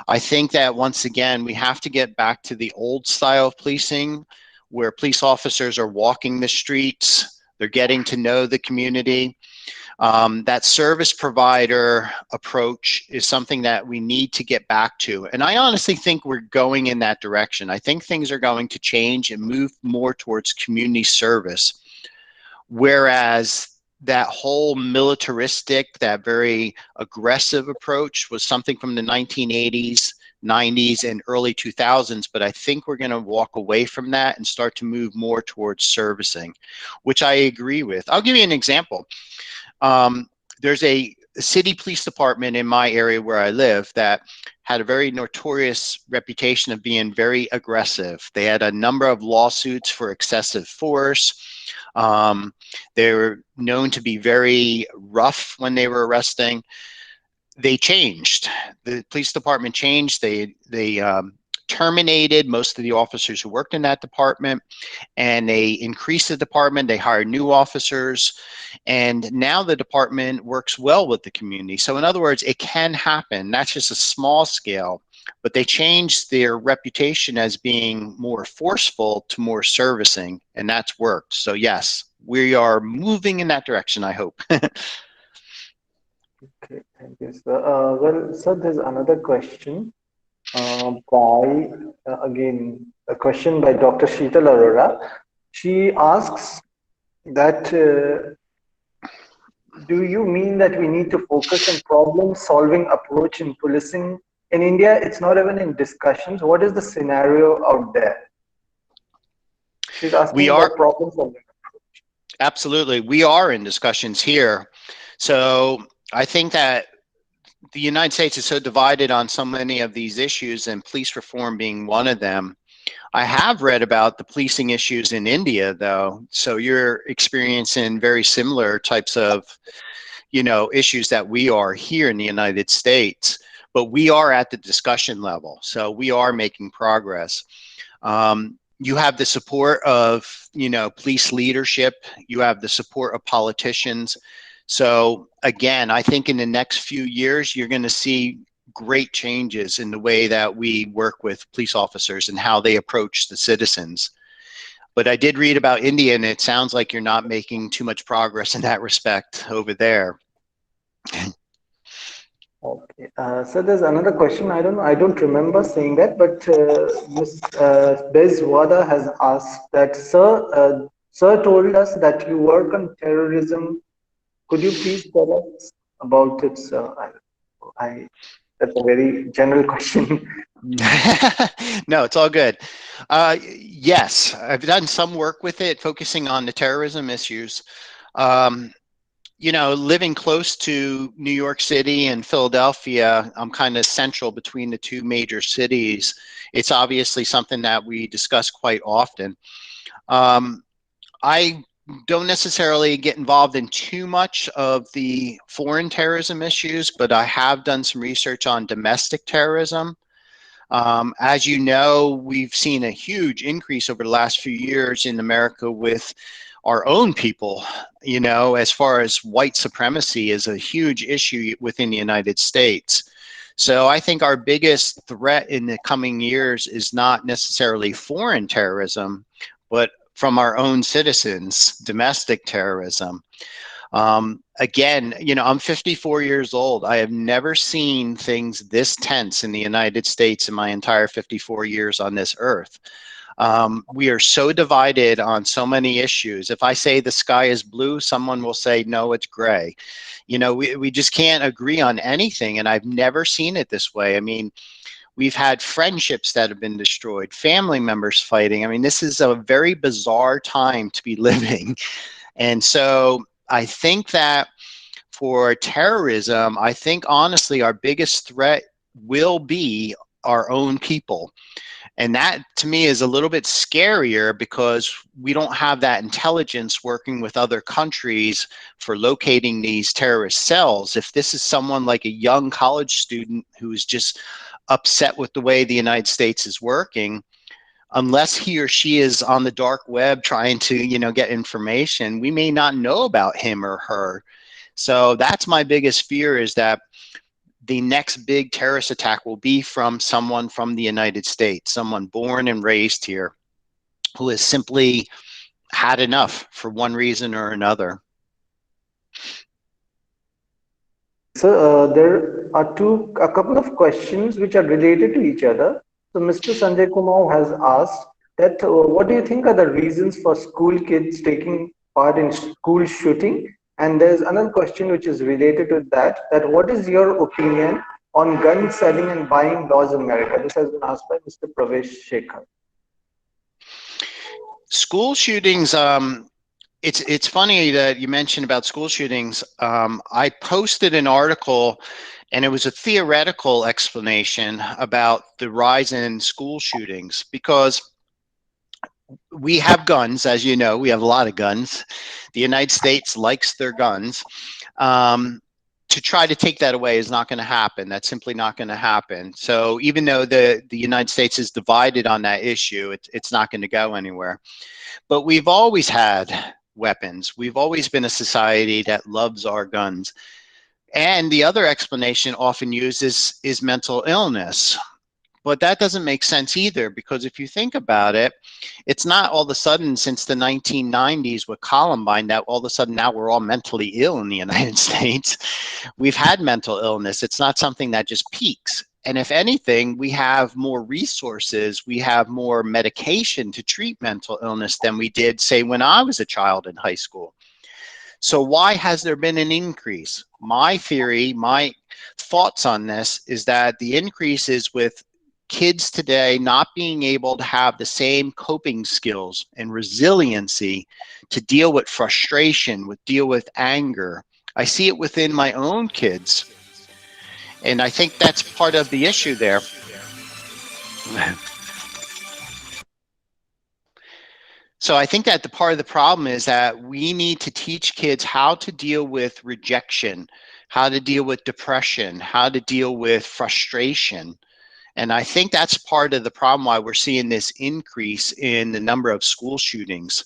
I think that once again, we have to get back to the old style of policing, where police officers are walking the streets, they're getting to know the community. That service provider approach is something that we need to get back to. And I honestly think we're going in that direction. I think things are going to change and move more towards community service. Whereas that whole militaristic, that very aggressive approach was something from the 1980s, 90s, and early 2000s. But I think we're going to walk away from that and start to move more towards servicing, which I agree with. I'll give you an example. There's a city police department in my area where I live that had a very notorious reputation of being very aggressive. They had a number of lawsuits for excessive force. They were known to be very rough when they were arresting. They changed. The police department changed. They terminated most of the officers who worked in that department, and they increased the department. They hired new officers, and now the department works well with the community. So in other words, it can happen. That's just a small scale, but they changed their reputation as being more forceful to more servicing, and that's worked. So yes, we are moving in that direction, I hope. Okay, thank you, sir. Well, sir, there's another question again, a question by Dr. Sheetal Arora. She asks that, do you mean that we need to focus on problem-solving approach in policing? In India, it's not even in discussions. What is the scenario out there? She's asking about problem-solving approach. Absolutely. We are in discussions here. So I think that the United States is so divided on so many of these issues, and police reform being one of them. I have read about the policing issues in India, though. So you're experiencing very similar types of, issues that we are here in the United States. But we are at the discussion level, so we are making progress. You have the support of, police leadership. You have the support of politicians. So again, I think in the next few years, you're going to see great changes in the way that we work with police officers and how they approach the citizens. But I did read about India, and it sounds like you're not making too much progress in that respect over there. Okay. So there's another question. I don't remember saying that, but Ms. Bez Wada has asked that, Sir told us that you work on terrorism. Could you please tell us about it, sir? That's a very general question. No, it's all good. Yes, I've done some work with it, focusing on the terrorism issues. Um, you know, living close to New York City and Philadelphia, I'm kind of central between the two major cities. It's obviously something that we discuss quite often. Um, I don't necessarily get involved in too much of the foreign terrorism issues, but I have done some research on domestic terrorism. As you know, we've seen a huge increase over the last few years in America with our own people. You know, as far as white supremacy is a huge issue within the United States. So I think our biggest threat in the coming years is not necessarily foreign terrorism, but from our own citizens, domestic terrorism. Again, you know, I'm 54 years old. I have never seen things this tense in the United States in my entire 54 years on this earth. We are so divided on so many issues. If I say the sky is blue, someone will say, no, it's gray. You know, we just can't agree on anything. And I've never seen it this way. I mean, we've had friendships that have been destroyed, family members fighting. I mean, this is a very bizarre time to be living. And so I think that for terrorism, I think honestly our biggest threat will be our own people. And that to me is a little bit scarier because we don't have that intelligence working with other countries for locating these terrorist cells. If this is someone like a young college student who's just upset with the way the United States is working, unless he or she is on the dark web trying to, you know, get information, we may not know about him or her. So that's my biggest fear, is that the next big terrorist attack will be from someone from the United States, someone born and raised here, who has simply had enough for one reason or another. So there are a couple of questions which are related to each other. So Mr. Sanjay Kumar has asked that what do you think are the reasons for school kids taking part in school shooting? And there's another question which is related to that, that what is your opinion on gun selling and buying laws in America? This has been asked by Mr. Pravesh Shekhar. School shootings, it's funny that you mentioned about school shootings. I posted an article, and it was a theoretical explanation about the rise in school shootings, because we have guns, as you know, we have a lot of guns. The United States likes their guns. To try to take that away is not going to happen. That's simply not going to happen. So even though the United States is divided on that issue, it's not going to go anywhere. But we've always had weapons. We've always been a society that loves our guns. And the other explanation often used is mental illness. But that doesn't make sense either, because if you think about it, it's not all of a sudden since the 1990s with Columbine that all of a sudden now we're all mentally ill in the United States. We've had mental illness. It's not something that just peaks. And if anything, we have more resources, we have more medication to treat mental illness than we did, say, when I was a child in high school. So why has there been an increase? My theory, my thoughts on this is that the increase is with kids today not being able to have the same coping skills and resiliency to deal with frustration, deal with anger. I see it within my own kids. And I think that's part of the issue there. So I think that the part of the problem is that we need to teach kids how to deal with rejection, how to deal with depression, how to deal with frustration. And I think that's part of the problem why we're seeing this increase in the number of school shootings.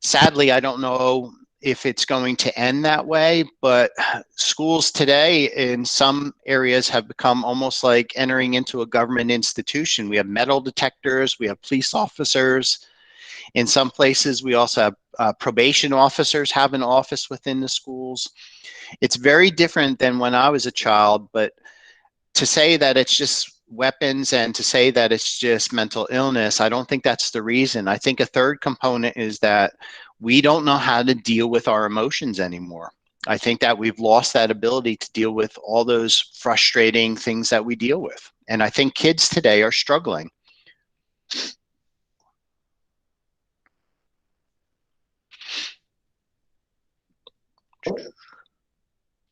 Sadly, I don't know if it's going to end that way, but schools today in some areas have become almost like entering into a government institution. We have metal detectors, we have police officers. In some places, we also have probation officers have an office within the schools. It's very different than when I was a child, but to say that it's just weapons and to say that it's just mental illness, I don't think that's the reason. I think a third component is that we don't know how to deal with our emotions anymore. I think that we've lost that ability to deal with all those frustrating things that we deal with. And I think kids today are struggling.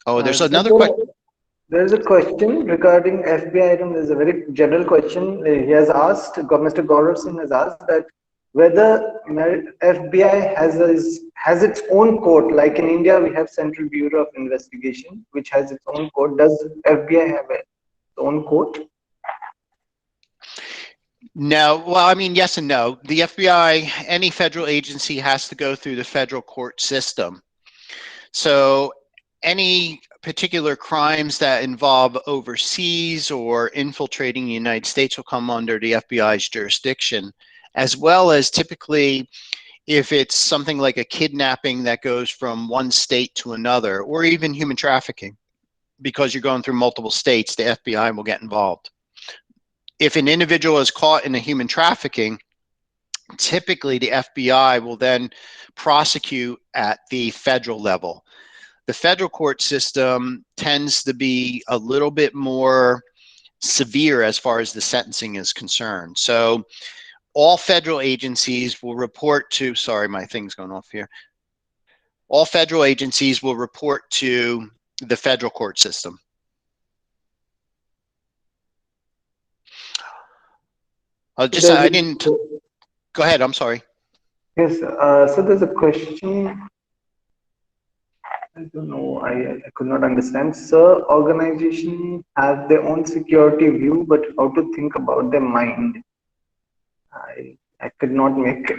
Oh, there's another question. There's a question regarding FBI item. There's a very general question. He has asked, Mr. Gaurav Singh has asked that whether FBI has its own court, like in India we have Central Bureau of Investigation, which has its own court. Does FBI have its own court? No, well, I mean, yes and no. The FBI, any federal agency has to go through the federal court system. So any particular crimes that involve overseas or infiltrating the United States will come under the FBI's jurisdiction, as well as typically if it's something like a kidnapping that goes from one state to another, or even human trafficking, because you're going through multiple states, the FBI will get involved. If an individual is caught in a human trafficking, typically the FBI will then prosecute at the federal level. The federal court system tends to be a little bit more severe as far as the sentencing is concerned. So all federal agencies will report to, sorry, my thing's going off here. All federal agencies will report to the federal court system. I didn't, go ahead, I'm sorry. Yes, so there's a question. I don't know, I could not understand. Sir, organization have their own security view, but how to think about their mind? I could not make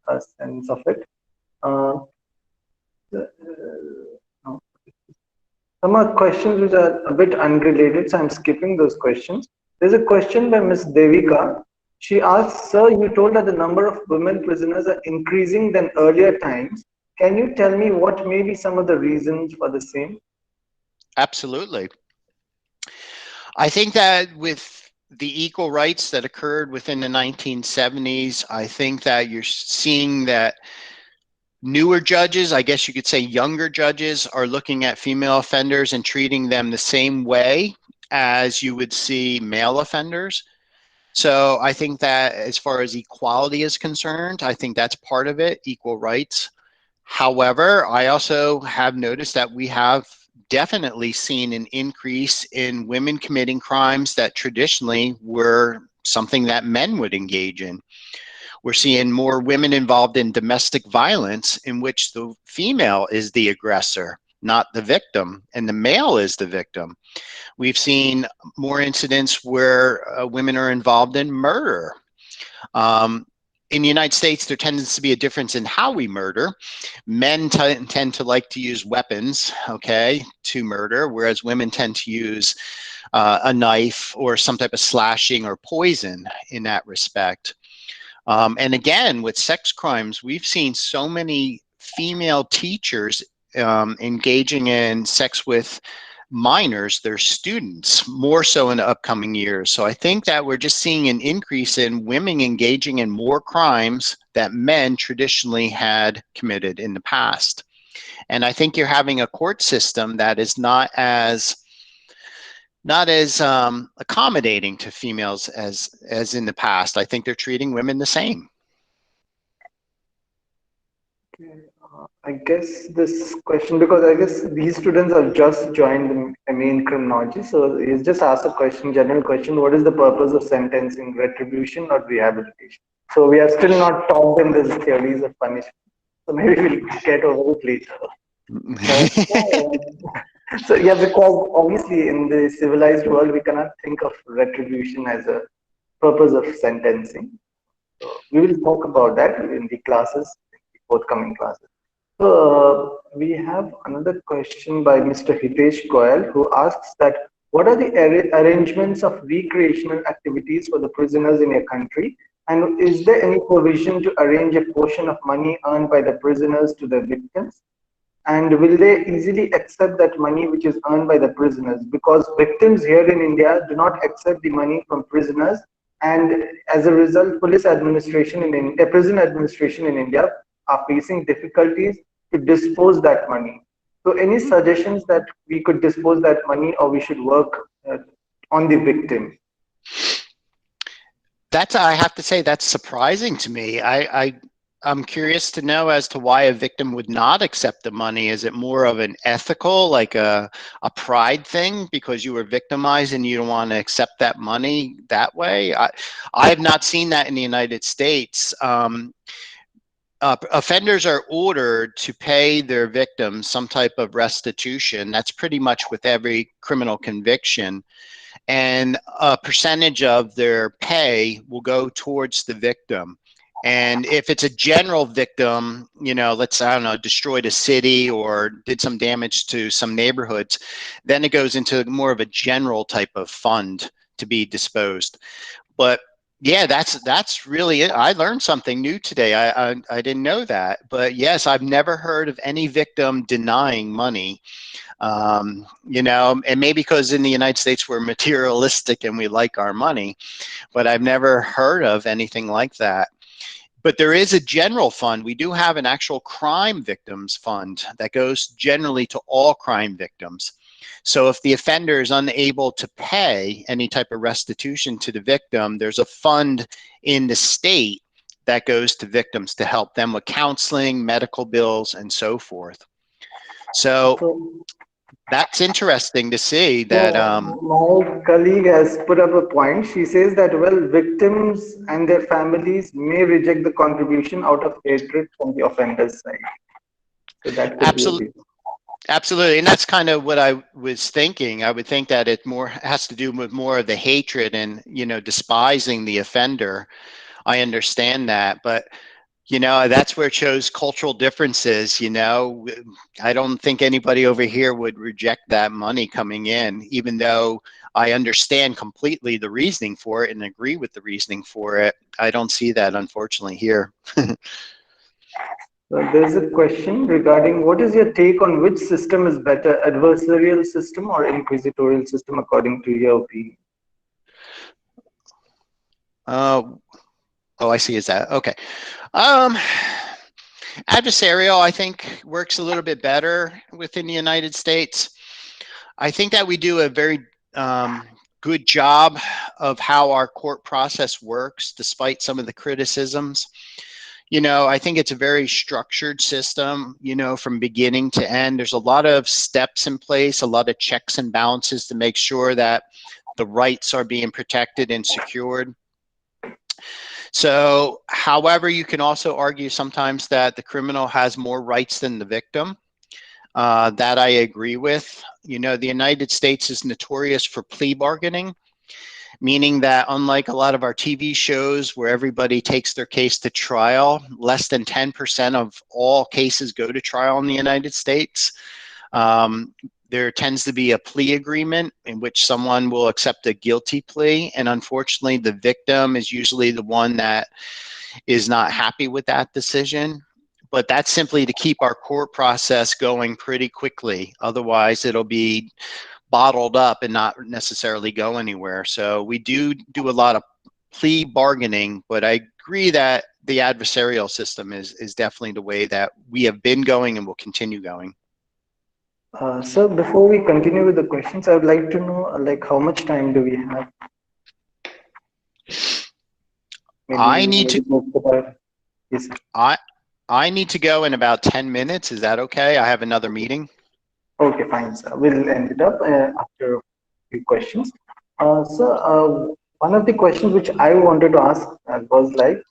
a sense of it. No. Some are questions which are a bit unrelated, so I'm skipping those questions. There's a question by Ms. Devika. She asks, sir, you told that the number of women prisoners are increasing than earlier times. Can you tell me what may be some of the reasons for the same? Absolutely. I think that with the equal rights that occurred within the 1970s, I think that you're seeing that newer judges, I guess you could say younger judges, are looking at female offenders and treating them the same way as you would see male offenders. So I think that as far as equality is concerned, I think that's part of it, equal rights. However, I also have noticed that we have definitely seen an increase in women committing crimes that traditionally were something that men would engage in. We're seeing more women involved in domestic violence in which the female is the aggressor, not the victim, and the male is the victim. We've seen more incidents where women are involved in murder. In the United States, there tends to be a difference in how we murder. Men tend to like to use weapons, okay, to murder, whereas women tend to use a knife or some type of slashing or poison in that respect. And again, with sex crimes, we've seen so many female teachers engaging in sex with minors, their students, more so in the upcoming years. So I think that we're just seeing an increase in women engaging in more crimes that men traditionally had committed in the past. And I think you're having a court system that is not as accommodating to females as in the past. I think they're treating women the same. I guess this question, because I guess these students have just joined the main criminology, so he's just asked a question, general question, what is the purpose of sentencing, retribution or rehabilitation? So we are still not taught in these theories of punishment. So maybe we'll get over it later. So yeah, because obviously in the civilized world, we cannot think of retribution as a purpose of sentencing. So we will talk about that in the classes, forthcoming classes. So we have another question by Mr. Hitesh Goyal, who asks that what are the arrangements of recreational activities for the prisoners in your country? And is there any provision to arrange a portion of money earned by the prisoners to the victims? And will they easily accept that money which is earned by the prisoners? Because victims here in India do not accept the money from prisoners, and as a result, prison administration in India are facing difficulties to dispose that money. So, any suggestions that we could dispose that money, or we should work on the victim? I have to say, that's surprising to me. I'm curious to know as to why a victim would not accept the money. Is it more of an ethical, like a pride thing because you were victimized and you don't want to accept that money that way? I have not seen that in the United States. Offenders are ordered to pay their victims some type of restitution. That's pretty much with every criminal conviction. And a percentage of their pay will go towards the victim. And if it's a general victim, let's, I don't know, destroyed a city or did some damage to some neighborhoods, then it goes into more of a general type of fund to be disposed. But yeah, that's really it. I learned something new today. I didn't know that. But yes, I've never heard of any victim denying money. And maybe because in the United States we're materialistic and we like our money, but I've never heard of anything like that. But there is a general fund. We do have an actual crime victims fund that goes generally to all crime victims. So if the offender is unable to pay any type of restitution to the victim, there's a fund in the state that goes to victims to help them with counseling, medical bills, and so forth. So that's interesting to see that. My colleague has put up a point. She says that, well, victims and their families may reject the contribution out of hatred from the offender's side. So that could absolutely. be Absolutely, and that's kind of what I was thinking. I would think that it more has to do with more of the hatred and despising the offender. I understand that, but that's where it shows cultural differences. I don't think anybody over here would reject that money coming in, even though I understand completely the reasoning for it and agree with the reasoning for it. I don't see that, unfortunately, here. So there's a question regarding what is your take on which system is better, adversarial system or inquisitorial system, according to your opinion? Oh, I see. Is that okay? Adversarial, I think, works a little bit better within the United States. I think that we do a very good job of how our court process works, despite some of the criticisms. I think it's a very structured system, from beginning to end. There's a lot of steps in place, a lot of checks and balances to make sure that the rights are being protected and secured. So, however, you can also argue sometimes that the criminal has more rights than the victim. That I agree with. The United States is notorious for plea bargaining, meaning that unlike a lot of our TV shows where everybody takes their case to trial, less than 10% of all cases go to trial in the United States. There tends to be a plea agreement in which someone will accept a guilty plea. And unfortunately, the victim is usually the one that is not happy with that decision. But that's simply to keep our court process going pretty quickly. Otherwise, it'll be bottled up and not necessarily go anywhere. So we do a lot of plea bargaining, but I agree that the adversarial system is definitely the way that we have been going and will continue going. So before we continue with the questions, I would like to know, like, how much time do we have? I need to go in about 10 minutes. Is that okay? I have another meeting. Okay, fine, sir. We'll end it up after a few questions. One of the questions which I wanted to ask was like,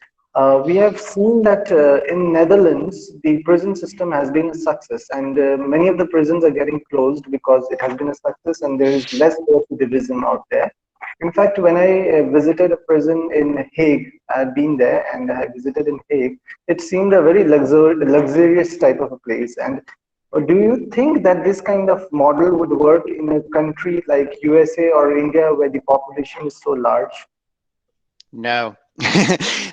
we have seen that in Netherlands, the prison system has been a success, and many of the prisons are getting closed because it has been a success and there is less recidivism out there. In fact, when I visited a prison in Hague, I've been there and I visited in Hague, it seemed a very luxurious type of a place. And do you think that this kind of model would work in a country like USA or India where the population is so large? No.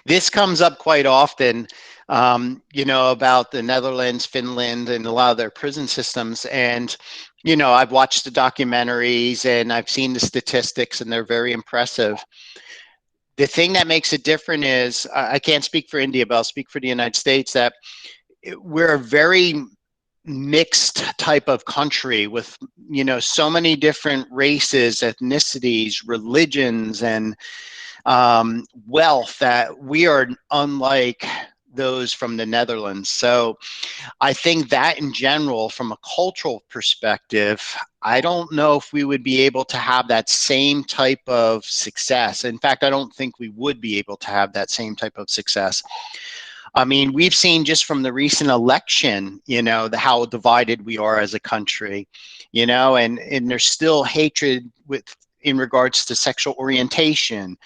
This comes up quite often. about the Netherlands, Finland, and a lot of their prison systems. And, I've watched the documentaries and I've seen the statistics, and they're very impressive. The thing that makes it different is, I can't speak for India, but I'll speak for the United States, that we're a very mixed type of country with, so many different races, ethnicities, religions, and wealth, that we are unlike those from the Netherlands. So I think that in general, from a cultural perspective, I don't know if we would be able to have that same type of success. In fact, I don't think we would be able to have that same type of success. I mean, we've seen just from the recent election, how divided we are as a country, and there's still hatred in regards to sexual orientation,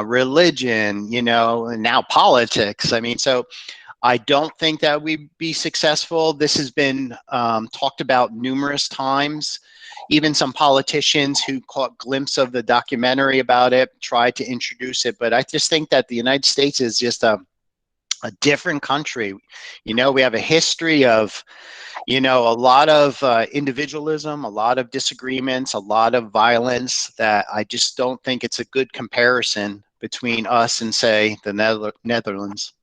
religion, and now politics. I mean, so I don't think that we'd be successful. This has been talked about numerous times. Even some politicians who caught glimpse of the documentary about it tried to introduce it. But I just think that the United States is just a different country. We have a history of, a lot of individualism, a lot of disagreements, a lot of violence, that I just don't think it's a good comparison between us and, say, the Netherlands.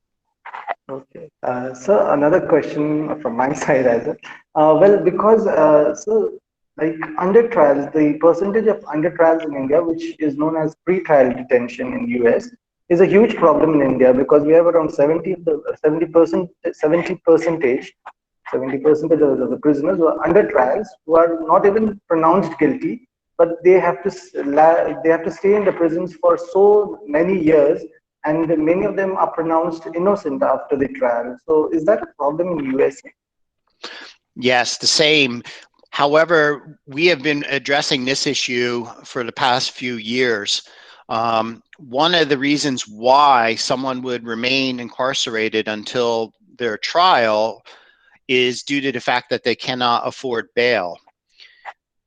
Okay. So another question from my side as well. Well, because like under trials, the percentage of under trials in India, which is known as pre-trial detention in US, is a huge problem in India, because we have around 70%, 70% of the prisoners who are under trials, who are not even pronounced guilty, but they have to stay in the prisons for so many years, and many of them are pronounced innocent after the trial. So is that a problem in USA? Yes, the same. However, we have been addressing this issue for the past few years. One of the reasons why someone would remain incarcerated until their trial is due to the fact that they cannot afford bail.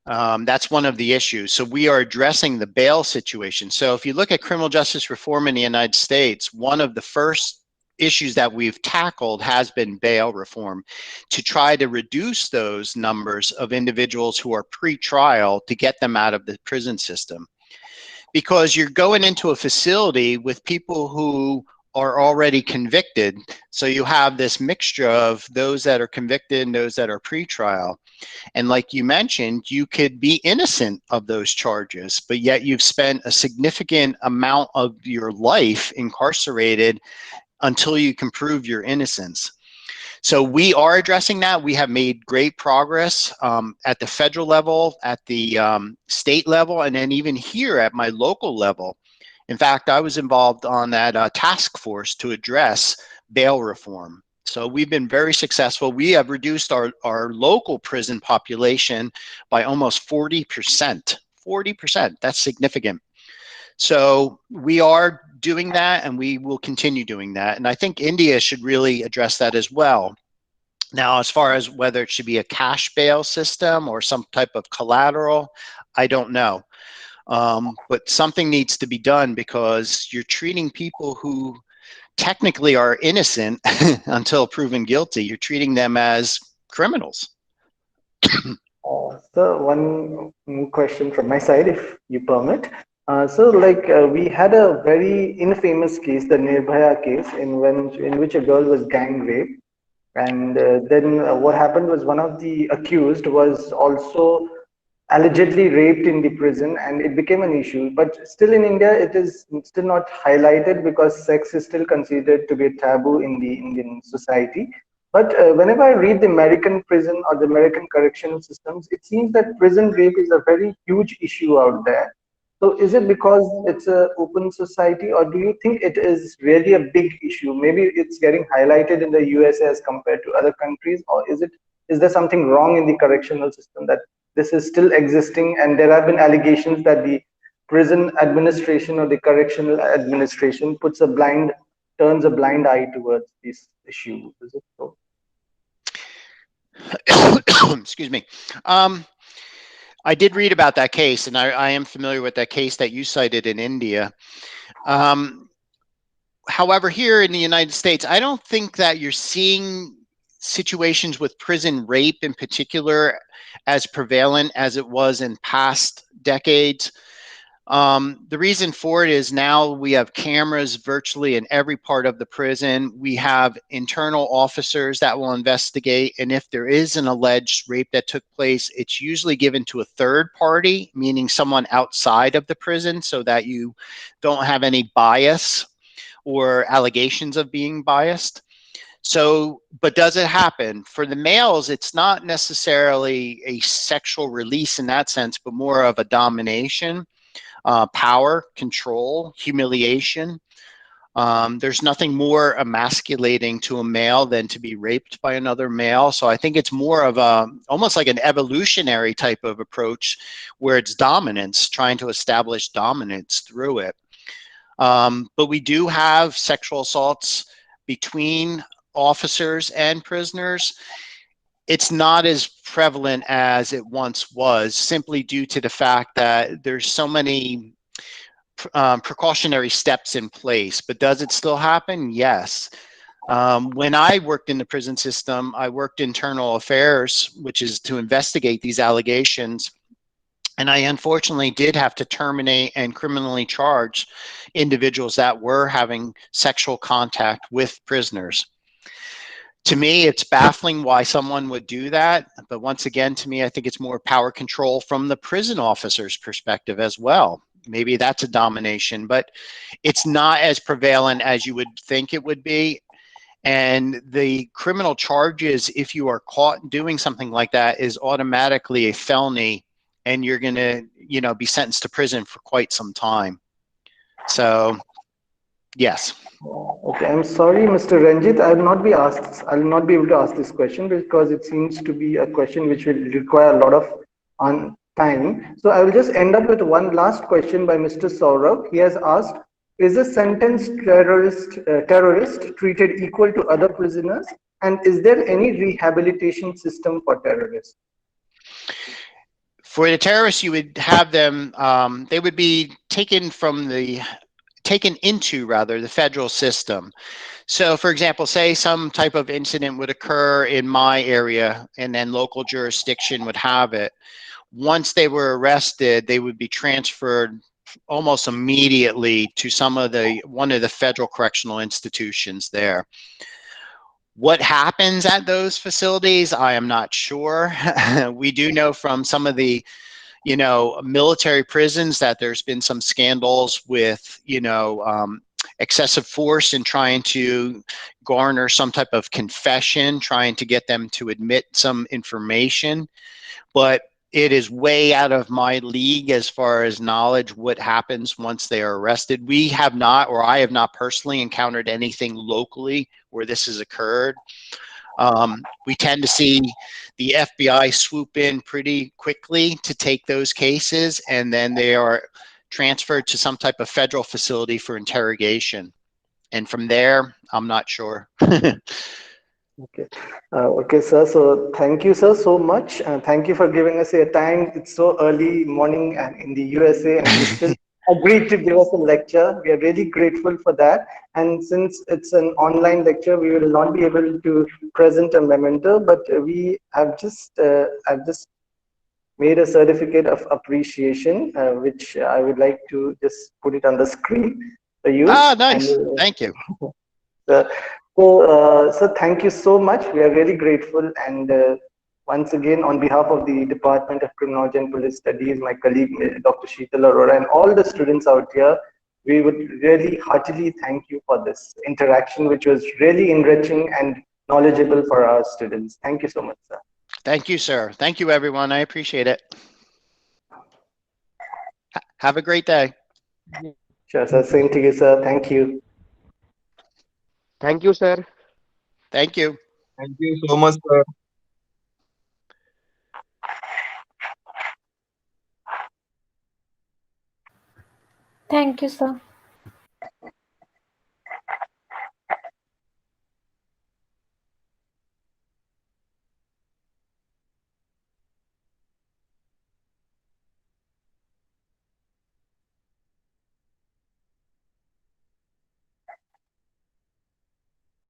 That's one of the issues. So we are addressing the bail situation. So if you look at criminal justice reform in the United States, one of the first issues that we've tackled has been bail reform, to try to reduce those numbers of individuals who are pre-trial, to get them out of the prison system. Because you're going into a facility with people who are already convicted. So you have this mixture of those that are convicted and those that are pre-trial. And like you mentioned, you could be innocent of those charges, but yet you've spent a significant amount of your life incarcerated until you can prove your innocence. So we are addressing that. We have made great progress at the federal level, at the state level, and then even here at my local level. In fact, I was involved on that task force to address bail reform. So we've been very successful. We have reduced our local prison population by almost 40%. 40%, that's significant. So we are doing that, and we will continue doing that. And I think India should really address that as well. Now, as far as whether it should be a cash bail system or some type of collateral, I don't know. But something needs to be done, because you're treating people who technically are innocent until proven guilty. You're treating them as criminals. So one more question from my side, if you permit. We had a very infamous case, the Nirbhaya case, in which a girl was gang raped, and then what happened was, one of the accused was also allegedly raped in the prison, and it became an issue. But still in India, it is still not highlighted, because sex is still considered to be a taboo in the Indian society. But whenever I read the American prison or the American correctional systems, it seems that prison rape is a very huge issue out there. So is it because it's an open society, or do you think it is really a big issue? Maybe it's getting highlighted in the USA as compared to other countries, or is there something wrong in the correctional system that this is still existing, and there have been allegations that the prison administration or the correctional administration turns a blind eye towards this issue? Is it so? Excuse me. I did read about that case, and I am familiar with that case that you cited in India. However, here in the United States, I don't think that you're seeing situations with prison rape in particular as prevalent as it was in past decades. The reason for it is now we have cameras virtually in every part of the prison. We have internal officers that will investigate. And if there is an alleged rape that took place, it's usually given to a third party, meaning someone outside of the prison, so that you don't have any bias or allegations of being biased. So, but does it happen? For the males, it's not necessarily a sexual release in that sense, but more of a domination, power, control, humiliation. There's nothing more emasculating to a male than to be raped by another male. So I think it's more of a, almost like an evolutionary type of approach where it's dominance, trying to establish dominance through it. But we do have sexual assaults between officers and prisoners. It's not as prevalent as it once was, simply due to the fact that there's so many precautionary steps in place. But does it still happen? Yes. When I worked in the prison system, I worked internal affairs, which is to investigate these allegations. And I unfortunately did have to terminate and criminally charge individuals that were having sexual contact with prisoners. To me, it's baffling why someone would do that. But once again, to me, I think it's more power control from the prison officer's perspective as well. Maybe that's a domination, but it's not as prevalent as you would think it would be. And the criminal charges, if you are caught doing something like that, is automatically a felony, and you're going to, be sentenced to prison for quite some time. So, yes. Okay, I'm sorry, Mr. Ranjit. I'll not be able to ask this question because it seems to be a question which will require a lot of time. So I will just end up with one last question by Mr. Saurabh. He has asked, is a sentenced terrorist treated equal to other prisoners? And is there any rehabilitation system for terrorists? For the terrorists, you would have them, they would be taken into the federal system. So for example, say some type of incident would occur in my area and then local jurisdiction would have it. Once they were arrested, they would be transferred almost immediately to one of the federal correctional institutions there. What happens at those facilities, I am not sure. We do know from some of the military prisons that there's been some scandals with, excessive force in trying to garner some type of confession, trying to get them to admit some information. But it is way out of my league as far as knowledge what happens once they are arrested. We have not, or I have not personally encountered anything locally where this has occurred. We tend to see the FBI swoop in pretty quickly to take those cases, and then they are transferred to some type of federal facility for interrogation. And from there, I'm not sure. Okay. Okay, sir. So thank you, sir, so much. Thank you for giving us your time. It's so early morning and in the USA, and you still agreed to give us a lecture. We are really grateful for that. And since it's an online lecture, we will not be able to present a memento, but I've just made a certificate of appreciation, which I would like to just put it on the screen for you. Nice. Thank you. So thank you so much. We are really grateful. And once again, on behalf of the Department of Criminology and Police Studies, my colleague, Dr. Sheetal Arora, and all the students out here, we would really heartily thank you for this interaction, which was really enriching and knowledgeable for our students. Thank you so much, sir. Thank you, sir. Thank you, everyone. I appreciate it. Have a great day. Sure, sir. Same to you, sir. Thank you. Thank you, sir. Thank you. Thank you so much, sir. Thank you, sir.